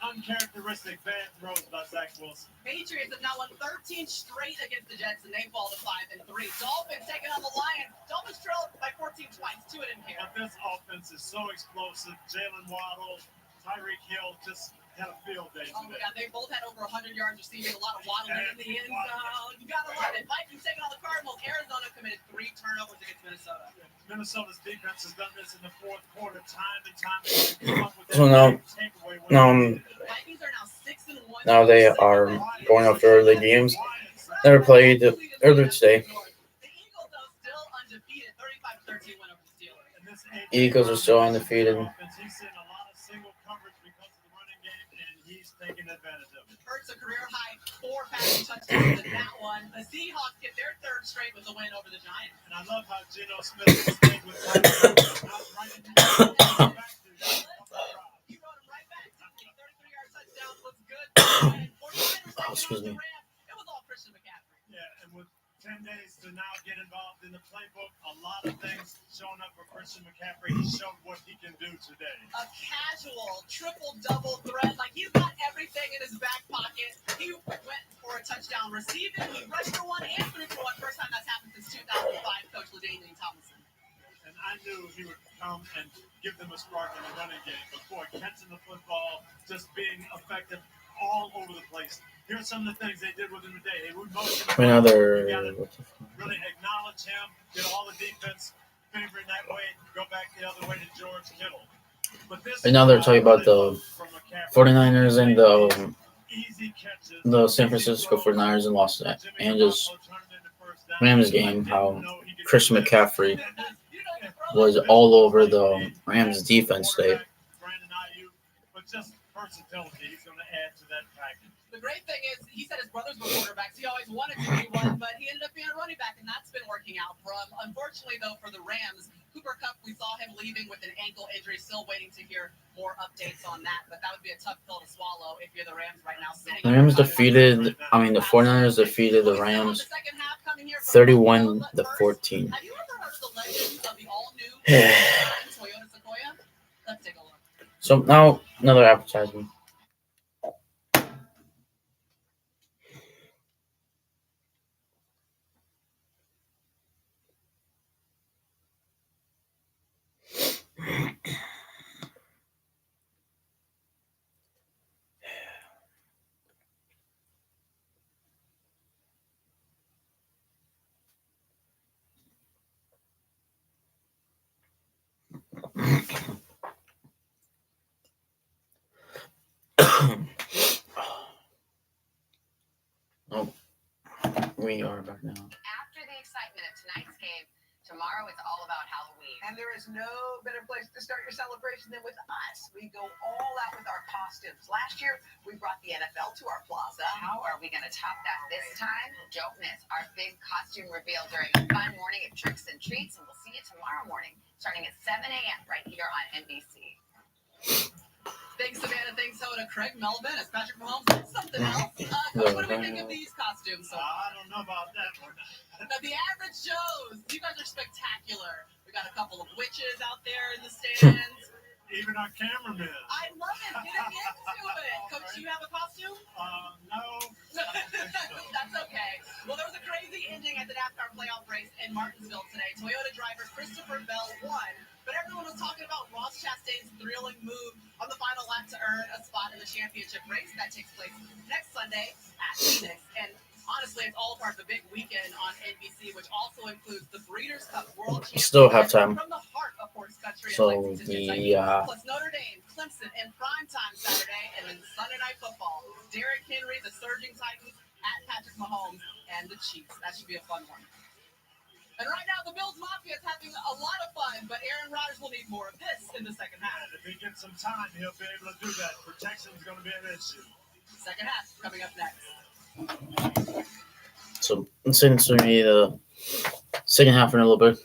uncharacteristic bad throws by Zach Wilson. Patriots have now won 13 straight against the Jets, and they fall to 5-3. Dolphins taking on the Lions. Dolphins trailed by 14 twice. 2 didn't care. But this offense is so explosive. Jalen Waddle, Tyreek Hill just had a field day today. Oh my God, they both had over 100 yards receiving, a lot of waddling in the end zone. You gotta love it. Vikings taking on the Cardinals. Arizona committed 3 turnovers against Minnesota. Minnesota's defense has done this in the fourth quarter, time and time again. So now, Vikings are now 6-1. now they are going after the games that are played earlier today. The Eagles, though, still undefeated. 35-13 win over the Steelers. Eagles are still undefeated. He's seeing a lot of single coverage because of the running game, and he's taking advantage of it. Hurts a career high 4 passing touchdowns in that one. The Seahawks get their 3rd straight with a win over the Giants. And I love how Geno Smith is staying with Tyreek. He rode him right back. 33-yard touchdown was good. Oh, excuse me. It was all Christian McCaffrey. Yeah, and with 10 days to now get involved in the playbook, a lot of things showing up for Christian McCaffrey. He showed what he can do today. A casual triple-double threat. Like, he's got everything in his back pocket. He went for a touchdown receiving. He rushed for 1 and threw for 1. First time that's happened since 2005, Coach LaDainian Tomlinson. And I knew he would come and give them a spark in the running game. But boy, catching the football, just being effective all over the place. Here's some of the things they did with him today. They would motion him. Another. You gotta really acknowledge him, get all the defense favoring that way, go back the other way to George Kittle. But this And now they're talking about the 49ers and the San Francisco 49ers and Los Angeles Rams game, how Christian McCaffrey was all over the Rams defense today. But just versatility, he's going to add to that package. The great thing is, he said his brothers were quarterbacks. He always wanted to be one, but he ended up being a running back, and that's been working out for him. Unfortunately, though, for the Rams, Cooper Kupp, we saw him leaving with an ankle injury. Still waiting to hear more updates on that, but that would be a tough pill to swallow if you're the Rams right now. The 49ers defeated the Rams 31-14. Have you ever heard of the legend of the all-new Toyota Sequoia? Let's take a look. So now another advertisement. Oh, we are back now. After the excitement of tonight's game, tomorrow it's all about Halloween. And there is no better place to start your celebration than with us. We go all out with our costumes. Last year, we brought the NFL to our plaza. How are we going to top that this time? Don't miss our big costume reveal during a fun morning of tricks and treats, and we'll see you tomorrow morning, starting at 7 a.m. right here on NBC. Thanks, Savannah. Thanks, Hoda. Craig Melvin as Patrick Mahomes. That's something else. Coach, what do we think of these costumes? I don't know about that one. Now, the average Joes, you guys are spectacular. We got a couple of witches out there in the stands. Even our cameraman. I love it. Get into it. Coach, do you have a costume? No. That's okay. Well, there was a crazy ending at the NASCAR playoff race in Martinsville today. Toyota driver Christopher Bell won, but everyone was talking about Ross Chastain's thrilling move on the final lap to earn a spot in the championship race. That takes place next Sunday at Phoenix. And honestly, it's all part of the big weekend on NBC, which also includes the Breeders' Cup World Championship Still halftime. from the heart of horse country. So in Lexington, the Kentucky. Plus Notre Dame, Clemson in primetime Saturday, and then Sunday Night Football. Derrick Henry, the surging Titans, at Patrick Mahomes and the Chiefs. That should be a fun one. And right now, the Bills Mafia is having a lot of fun, but Aaron Rodgers will need more of this in the second half. And if he gets some time, he'll be able to do that. Protection is going to be an issue. Second half coming up next. So it seems to me the second half in a little bit.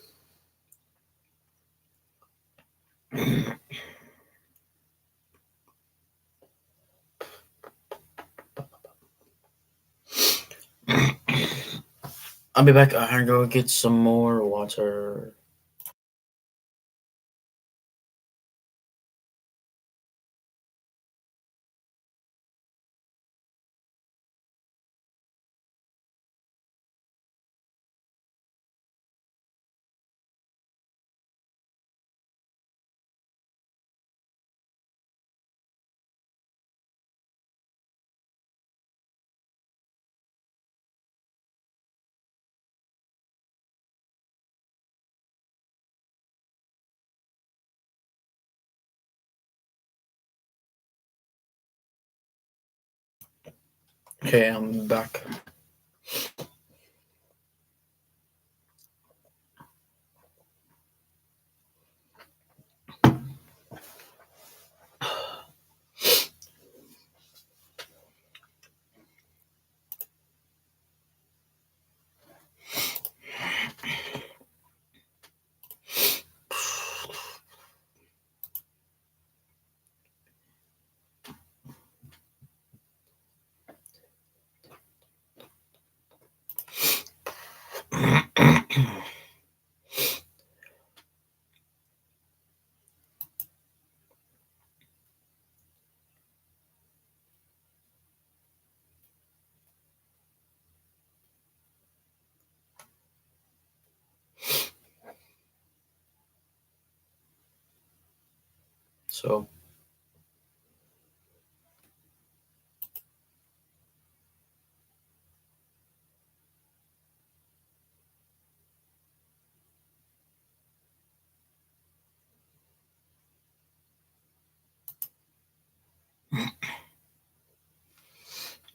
I'll be back. I'm gonna go get some more water. Okay, I'm back.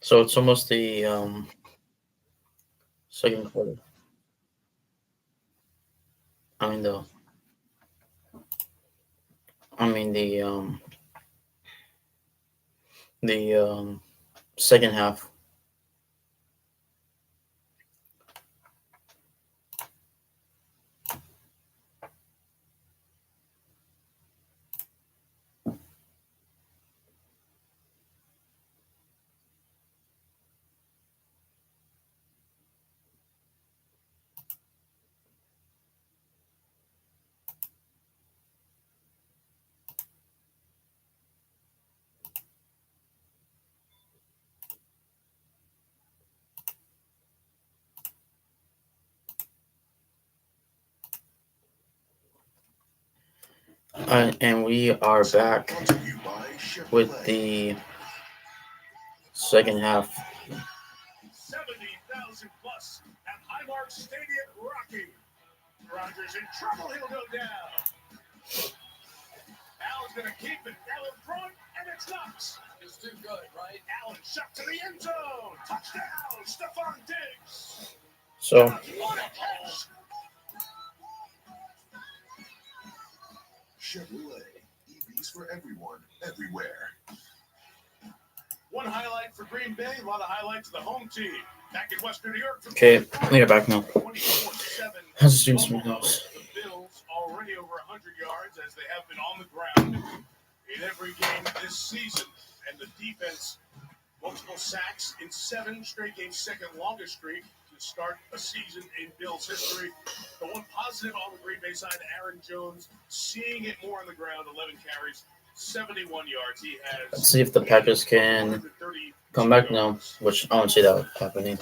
So it's almost the second quarter. I mean the second half. And we are back with the second half. 70,000 plus at Highmark Stadium rocking. Rodgers in trouble, he'll go down. Allen's going to keep it. Allen front, and it's knocked. It's too good, right? Allen shot to the end zone. Touchdown, Stephon Diggs. So What a catch. Chevrolet, EVs for everyone, everywhere. One highlight for Green Bay, a lot of highlights of the home team. Back in Western New York. okay, we are back now. 24-7. How's the stream smooth house? The Bills already over 100 yards as they have been on the ground in every game this season. And the defense, multiple sacks in 7 straight games, second longest streak to start a season in Bills history. The one positive on the Green Bay side, Aaron Jones, seeing it more on the ground, 11 carries, 71 yards. He has. Let's see if the Packers can come back now, which I don't see that happening.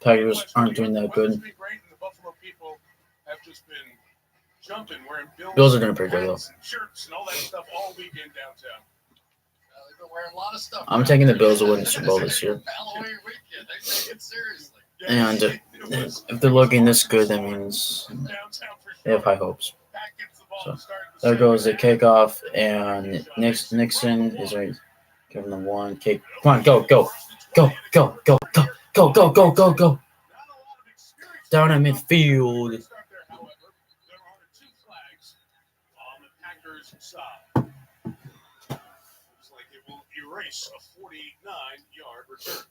Packers aren't doing that good. The Buffalo people have just been jumping, wearing Bills are doing pretty good though. shirts and all that stuff all weekend downtown. They've been wearing a lot of stuff. I'm taking the Bills to win the Super Bowl this year. Halloween weekend. They take it seriously. And if they're looking this good, that means they have high hopes. So there goes the kickoff, and Nixon is right. Giving them one kick. Come on, go, go, go, go, go, go, go, go, go, go, go. Down at midfield. There are 2 flags on the Packers side. Looks like it will erase a 49-yard return.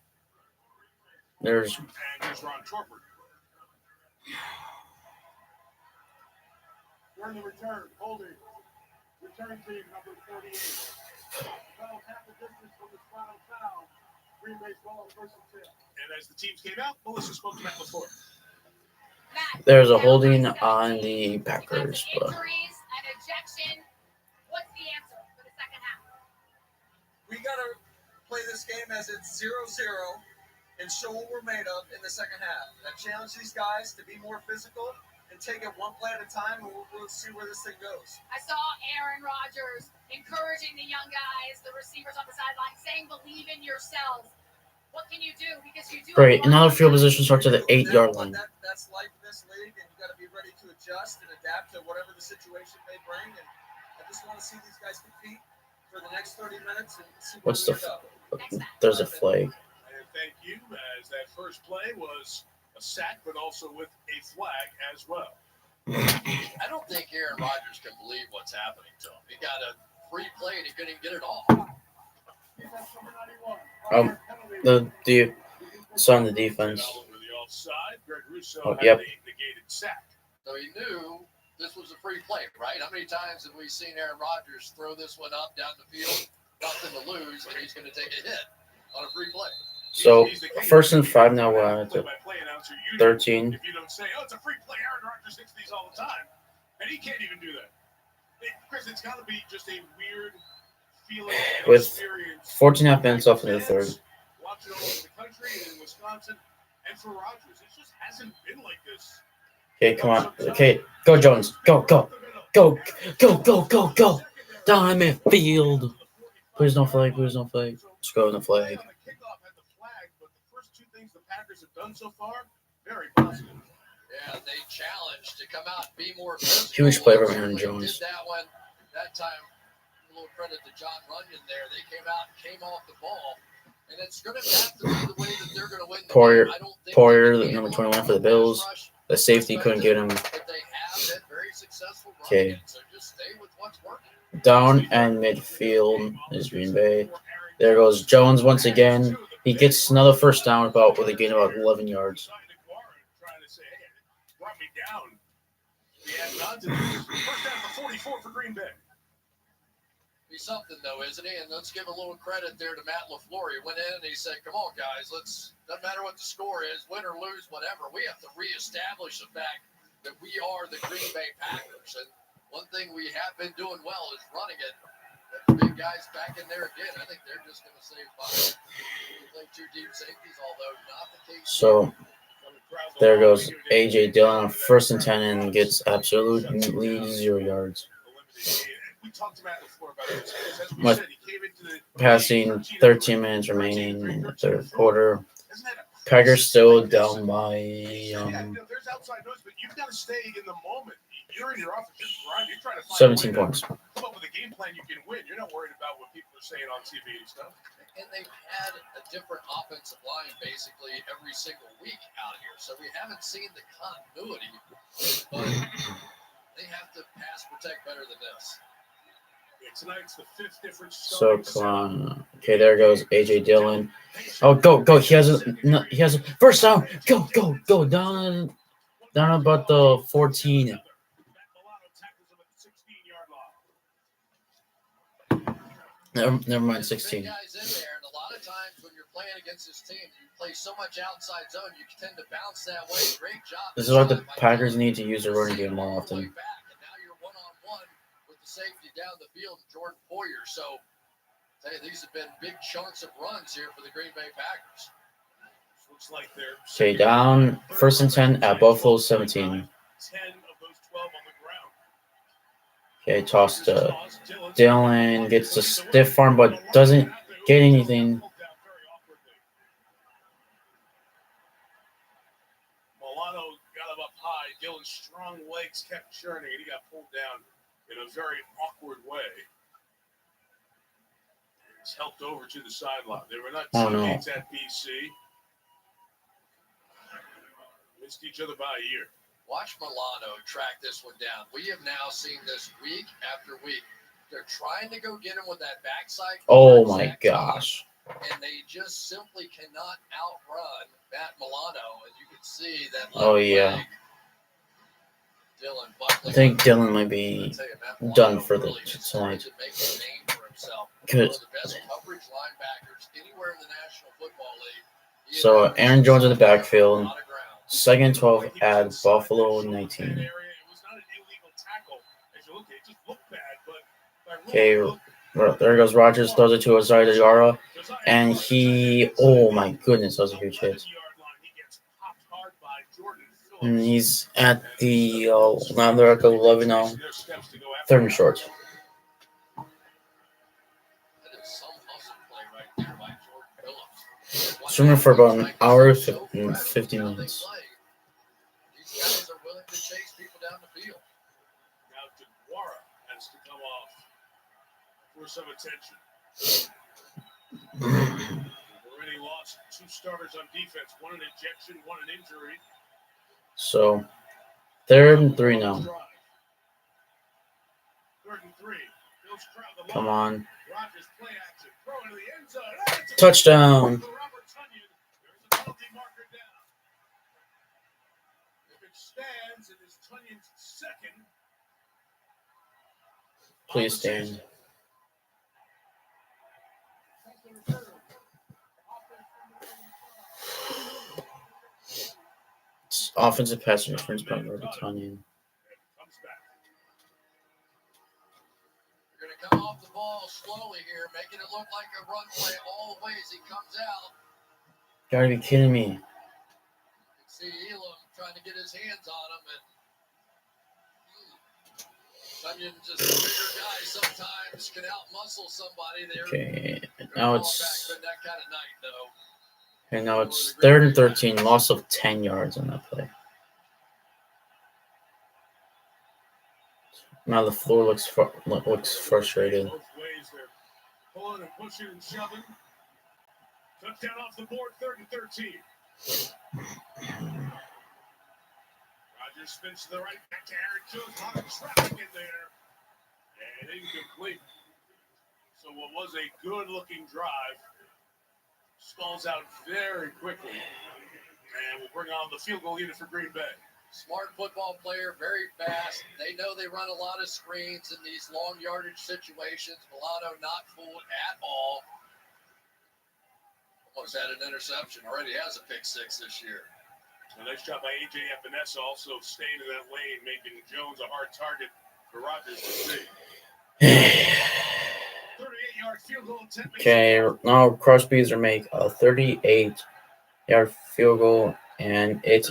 There's And here's Ron Torpert. During the return, holding. Return team number 48. Fell half the distance from his final foul. Green Bay's ball, first and 10. And as the teams came out, Melissa spoke to Matt LaFleur. there's a holding on the Packers, but Injuries and ejection. What's the answer for the second half? We got to play this game as it's 0-0 and show what we're made of in the second half. I challenge these guys to be more physical and take it one play at a time, and we'll see where this thing goes. I saw Aaron Rodgers encouraging the young guys, the receivers on the sideline, saying, "Believe in yourselves." What can you do? Because you do. great. Another field position starts at the 8-yard line. That's life in this league, and you got to be ready to adjust and adapt to whatever the situation may bring. And I just want to see these guys compete for the next 30 minutes and see where What's we the? end up. There's a flag. And thank you, as that first play was a sack, but also with a flag as well. I don't think Aaron Rodgers can believe what's happening to him. He got a free play and he couldn't get it off. It's on the defense. Over the offside, Greg Russo Oh, had yep. a negated sack. So he knew this was a free play, right? How many times have we seen Aaron Rodgers throw this one up down the field, nothing to lose, and he's going to take a hit on a free play? So 1st and 5 now. We're at the Play-by-play announcer, 13. If you don't say, "Oh, it's a free play," Aaron Rodgers thinks these all the time, and he can't even do that. Chris, it's got to be just a weird feeling and With experience. 14.5 minutes left in the third. Watching all over the country and in Wisconsin, and for Rodgers, it just hasn't been like this. Okay, come on. Okay, go Jones. Go, go, go, go, go, go, go. Down at midfield. Please no flag. Please no flag. Let's go in the flag. The kickoff had the flag, but the first 2 things the Packers have done so far, very positive. Yeah, they challenged to come out and be more physical. Huge play from They Aaron did Jones. that one. That time, a little credit to John Runyon there. They came out and came off the ball. And it's going to have to be the way that they're going to win the Poirier, game. I don't think Poirier, they the can number handle 21 for the Bills. rush, The safety couldn't get him. but they have been very successful running Okay. it. So just stay with what's working. Down and midfield is Green Bay. There goes Jones once again. He gets another first down with a gain of about 11 yards. Trying to say, "Hey, it brought me down." He added on to this. First down for 44 for Green Bay. Be something though, isn't he? And let's give a little credit there to Matt LaFleur. He went in and he said, "Come on, guys, doesn't matter what the score is, win or lose, whatever. We have to reestablish the fact that we are the Green Bay Packers." And one thing we have been doing well is running it. But the big guys back in there again. I think they're just going to say, "Fine, we play 2 deep safeties," although not the case. So there goes AJ Dillon on 1st and 10 and gets absolutely 0 yards. We talked to Matt LaFleur about this. Because as we With said, he came into the passing 13 minutes remaining in the third quarter. Packers still down by there's outside noise, but you've got to stay in the moment. You're in your office, just grind. You're trying to find 17 a way to points. come up with a game plan you can win. You're not worried about what people are saying on TV and stuff. And they've had a different offensive line basically every single week out here. So we haven't seen the continuity, but they have to pass protect better than this. Yeah, tonight's the 5th difference. So come on. Okay, there goes AJ Dillon. Oh, go. He has a first down. Go down about the 14. Never mind, 16. Guys in there, and a lot of times when you're playing against this team, you play so much outside zone, you tend to bounce that way. Great job. This is what the Packers need to use their running game more often. Back, and now you're one-on-one with the safety down the field, Jordan Poyer. So, these have been big chunks of runs here for the Green Bay Packers. Looks like they're Okay, down 1st and 10 at Buffalo 17. 10 of those 12 on the ground. Okay, toss to Dylan, gets the stiff arm, but doesn't get anything. Milano got him up high. Dylan's strong legs kept churning, and he got pulled down in a very awkward way. He's helped over to the sideline. They were not teammates at BC. Missed each other by a year. Watch Milano track this one down. We have now seen this week after week. They're trying to go get him with that backside. Oh my gosh. And they just simply cannot outrun Matt Milano. And you can see that. Oh yeah. Dylan I think Dylan might be done for the tonight. Good. So Aaron Jones in the backfield. Second and 12 at Buffalo 19. Okay, there goes Rodgers, throws it to Isaiah Yara, and he, oh my goodness, that was a huge hit. And he's at the, now they're at 11 now, third and short. Swimming for about an hour and 50 minutes. These guys are willing to chase people down the field. Now DeGuara has to come off for some attention. Already lost 2 starters on defense, 1 an ejection, 1 an injury. So, third and 3 now. 3rd and 3. Come on. Rodgers play action, throw into the end zone. Touchdown. Stands in his Tunyon's second. Please stand. It's offensive pass interference by Robert Tunyon. They're going to come off the ball slowly here, making it look like a run play all the way as he comes out. Gotta be kidding me. You can see Elam trying to get his hands on him, and Tunyon, just a bigger guy, sometimes can outmuscle somebody there. Okay, now it's Been that kind of night, though. and now it's 3rd and 13, loss of 10 yards on that play. Now the floor looks frustrated. Both ways they're pulling and pushing and shoving. Touchdown off the board, 3rd and 13. Rodgers spins to the right, back to Aaron Jones. A lot of traffic in there. And incomplete. So what was a good-looking drive stalls out very quickly. And we'll bring on the field goal unit for Green Bay. Smart football player, very fast. They know they run a lot of screens in these long yardage situations. Milano not fooled at all. Almost had an interception. Already has a pick 6 this year. A nice job by A.J. Epinesa, also staying in that lane, making Jones a hard target for Rodgers to see. 38-yard field goal attempt. Okay, now Crosby's are make a 38-yard field goal, and it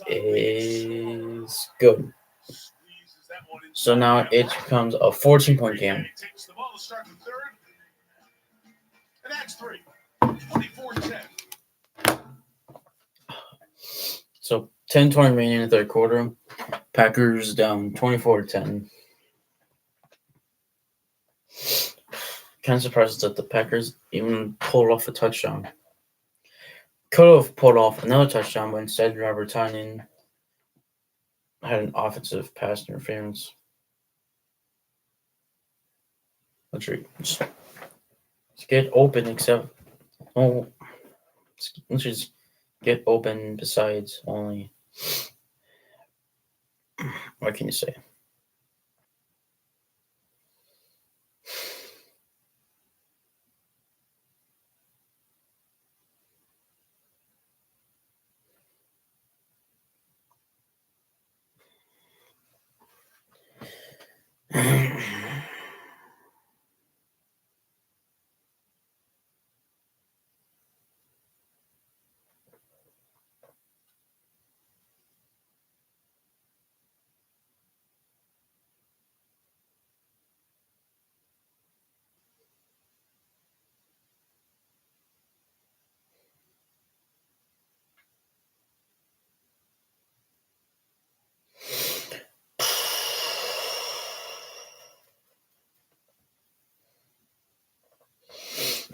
is good. So now it becomes a 14-point game. Takes the ball to start the 3rd. And that's 3. 24-10. So 10-20 remaining in the 3rd quarter. Packers down 24-10. Kind of surprised that the Packers even pulled off a touchdown. Could have pulled off another touchdown, but instead Robert Tunyon had an offensive pass interference. Let's get open, except let's just get open. Besides, only what can you say?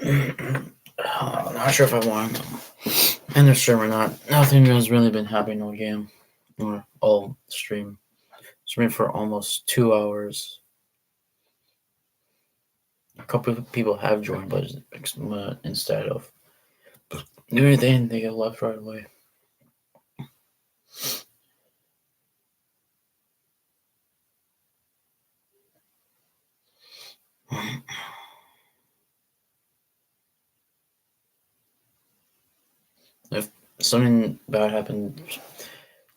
I'm not sure if I want to end the stream or not. Nothing has really been happening all game or all stream. Stream for almost 2 hours. A couple of people have joined, but instead of doing anything, they get left right away. If something bad happened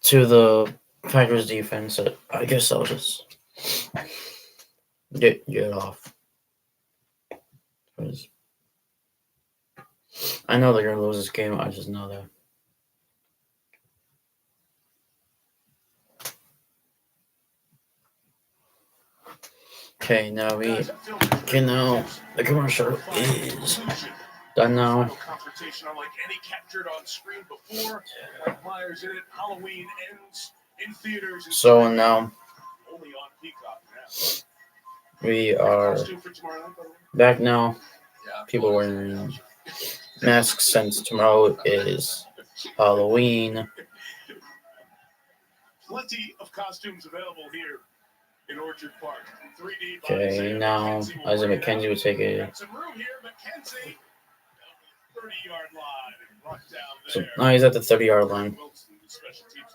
to the Packers defense, I guess I'll just get off. 'Cause I know they're gonna lose this game. I just know that. Okay, now the commercial is done now. Confrontation unlike any captured on screen before. Mike Myers in it. Halloween ends in theaters. So now Only on Peacock now. we are back now. People wearing masks since tomorrow is Halloween. Plenty of costumes available here in Orchard Park. 3D. Okay, now Isaiah McKenzie will take it. Some room here, McKenzie. 30-yard line. Brought down So there. now he's at the 30-yard line.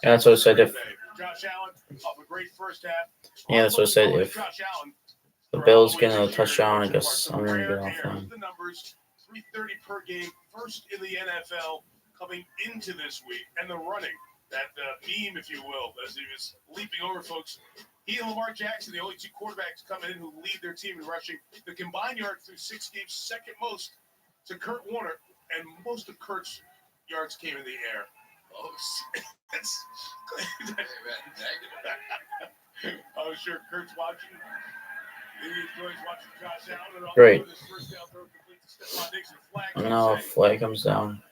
Yeah, that's what I said. If Josh Allen off a great first half. yeah, that's what I said. If the Bills get a touchdown, I guess I'm gonna get off line. The numbers 330 per game, first in the NFL coming into this week, and the running that meme, if you will, as he was leaping over folks. He and Lamar Jackson, the only two quarterbacks coming in who lead their team in rushing. The combined yards through 6 games, second most to Kurt Warner, and most of Kurt's yards came in the air. Oh, that's negative. I'm sure Kurt's watching. He enjoys watching Josh Allen. Great. And now a flag comes down.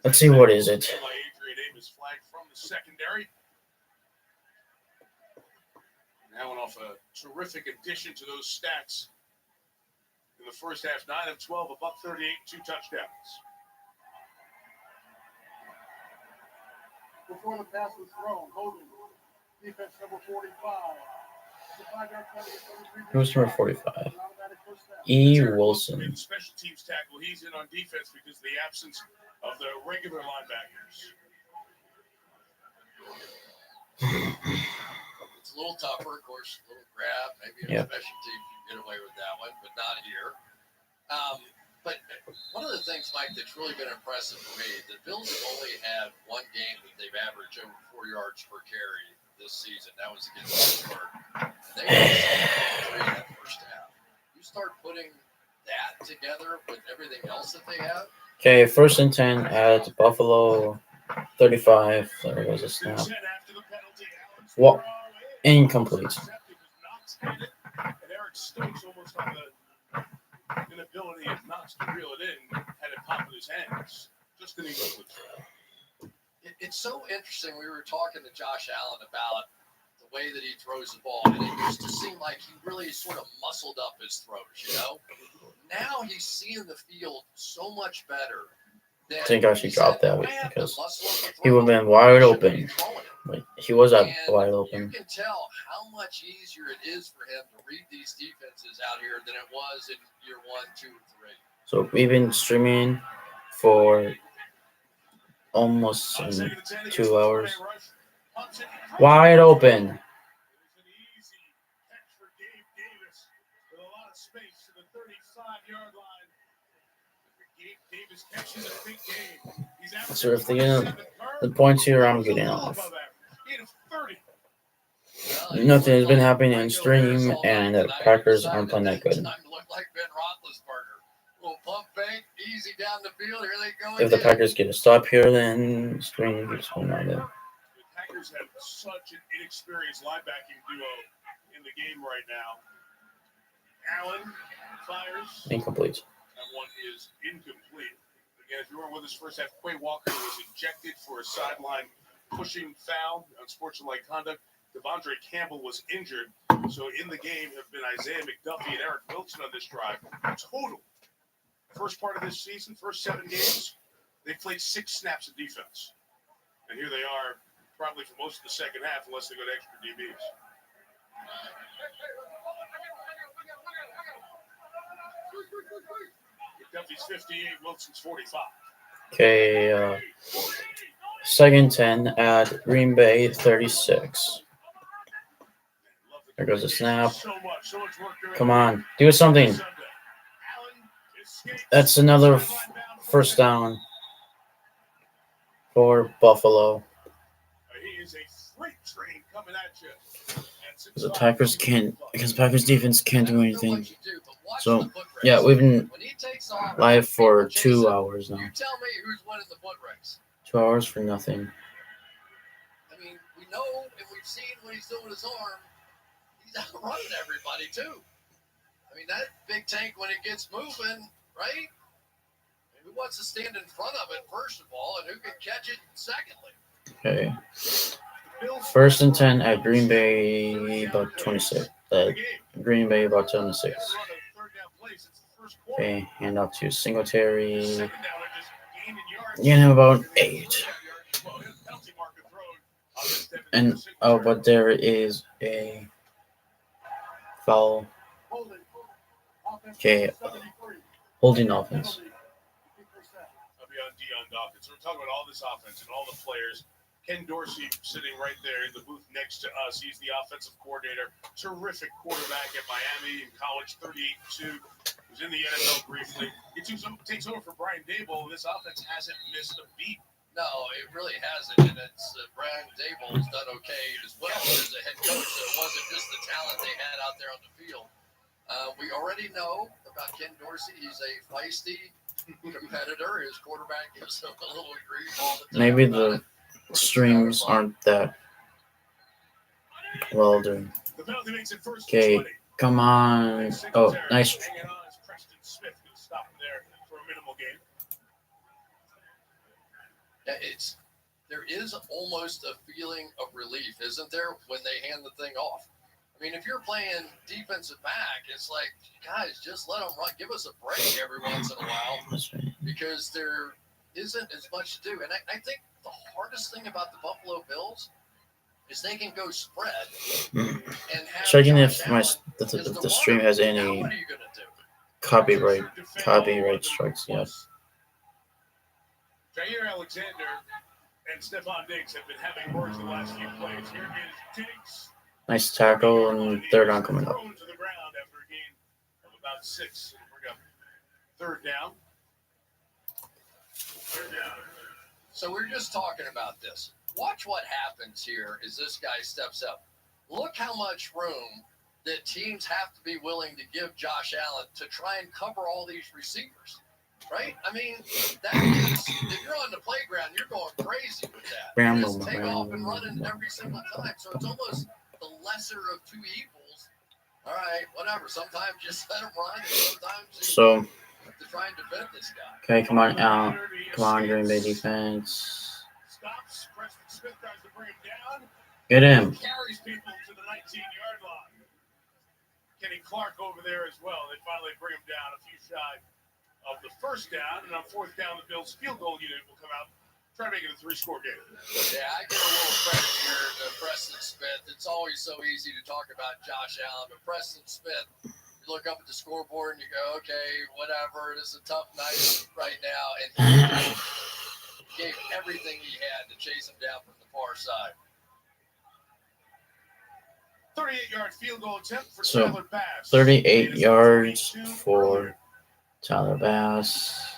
Let's see, what is it? Adrian Amos flag from the secondary. Now went off a terrific addition to those stats. In the first half, 9 of 12, $138, 2 touchdowns. Before the pass was thrown, holding defense number 45. Who's number 45? E. Wilson. Special teams tackle. He's in on defense because of the absence of the regular linebackers. It's a little tougher, of course. A little grab, maybe in a special team you get away with that one, but not here. But one of the things, Mike, that's really been impressive for me, the Bills have only had one game that they've averaged over 4 yards per carry this season. That was against Pittsburgh. They were 3 in that first half. You start putting that together with everything else that they have. Okay, 1st and 10 at Buffalo 35. There goes a snap. What? Incomplete. And Eric Stokes almost on the inability of Knox to reel it in, had it pop in his hands. Just an incomplete throw. It's so interesting. We were talking to Josh Allen about the way that he throws the ball, and it used to seem like he really sort of muscled up his throws, you know? Now he's seeing the field so much better. I think I should drop that week because he would have been wide open. Like, he was wide open. You can tell how much easier it is for him to read these defenses out here than it was in year 1, 2, and 3. So we've been streaming for almost 2 hours. Wide open. So if they get the points here, I'm getting off. Nothing has been happening in stream, and the Packers aren't playing that good. If the Packers get a stop here, then stream keeps going on there. The Packers have such an inexperienced linebacking duo in the game right now. Allen fires. Incomplete. That one is incomplete. Again, if you weren't with us first half, Quay Walker was ejected for a sideline pushing foul, unsportsmanlike conduct. Devondre Campbell was injured. So in the game have been Isaiah McDuffie and Eric Wilson on this drive. Total first part of this season, first 7 games, they played 6 snaps of defense. And here they are, probably for most of the second half, unless they go to extra DBs. McDuffie's 58, Wilson's 45. Okay, second 10 at Green Bay 36. There goes the snap. Come on, do something. That's another first down for Buffalo. He is a freight train coming at you. The Packers can't, because Packers defense can't do anything. So yeah, we've been live for 2 hours now. You tell me who's winning the foot race. 2 hours for nothing. I mean, we know and we've seen what he's doing with his arm. He's outrunning everybody too. I mean, that big tank when it gets moving, right? Who wants to stand in front of it first of all, and who can catch it secondly? Okay. First and 10 at Green Bay, about 26. Green Bay, about 26. Okay, hand off to Singletary. Get him about 8. And, oh, but there is a foul. Okay, holding offense. I'll be on Dion Dawkins. So we're talking about all this offense and all the players. Ken Dorsey sitting right there in the booth next to us. He's the offensive coordinator. Terrific quarterback at Miami in college, 38-2. Was in the NFL briefly. He takes over for Brian Daboll, and this offense hasn't missed a beat. No, it really hasn't, and it's Brian Daboll's done okay as well as a head coach. So it wasn't just the talent they had out there on the field. We already know about Ken Dorsey. He's a feisty competitor. His quarterback gives him a little grief all the time. Maybe the streams aren't that well done. Okay, come on. Oh, nice. There is almost a feeling of relief, isn't there, when they hand the thing off? I mean, if you're playing defensive back, it's like, guys, just let them run. Give us a break every once in a while because there isn't as much to do. And I think the hardest thing about the Buffalo Bills is they can go spread and have checking Josh if Allen the stream has any copyright strikes yet. Jair Alexander and Stephon Diggs have been having words the last few plays. Here is Diggs. Nice tackle and third down coming up. Thrown to the ground after a gain of about 6. We're going third down. So we're just talking about this. Watch what happens here as this guy steps up. Look how much room that teams have to be willing to give Josh Allen to try and cover all these receivers, right? I mean, that is, if you're on the playground, you're going crazy with that. You just take off and running every single time. So it's almost the lesser of two evils. All right, whatever. Sometimes just let him run, and sometimes So, you have to try and defend this guy. okay, come on, come on, Green Bay defense. Stops. Preston Smith tries to bring him down. Get him. Carries people to the 19-yard line. Kenny Clark over there as well. They finally bring him down a few shy of the first down. And on fourth down, the Bills' field goal unit will come out. Try to make it a 3-score game. Yeah, I give a little credit here to Preston Smith. It's always so easy to talk about Josh Allen, but Preston Smith, you look up at the scoreboard and you go, okay, whatever, this is a tough night right now. And he gave everything he had to chase him down from the far side. 38-yard field goal attempt for So, Tyler Bass. 38 yards for Tyler Bass.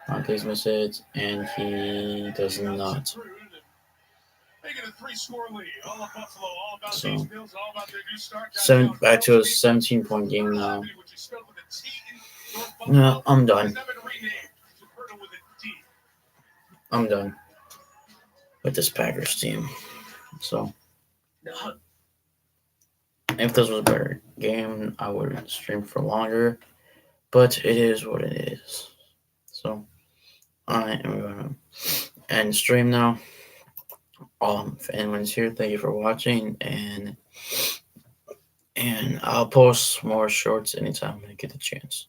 Montes misses, and he does not. Making a 3-score lead. All of Buffalo, all about So, these Bills, all about their new start. back to a 17-point game now. No, I'm done. I'm done with this Packers team. So, if this was a better game, I would stream for longer. But it is what it is. So, I am going to end stream now. If anyone's here, thank you for watching. And I'll post more shorts anytime I get the chance.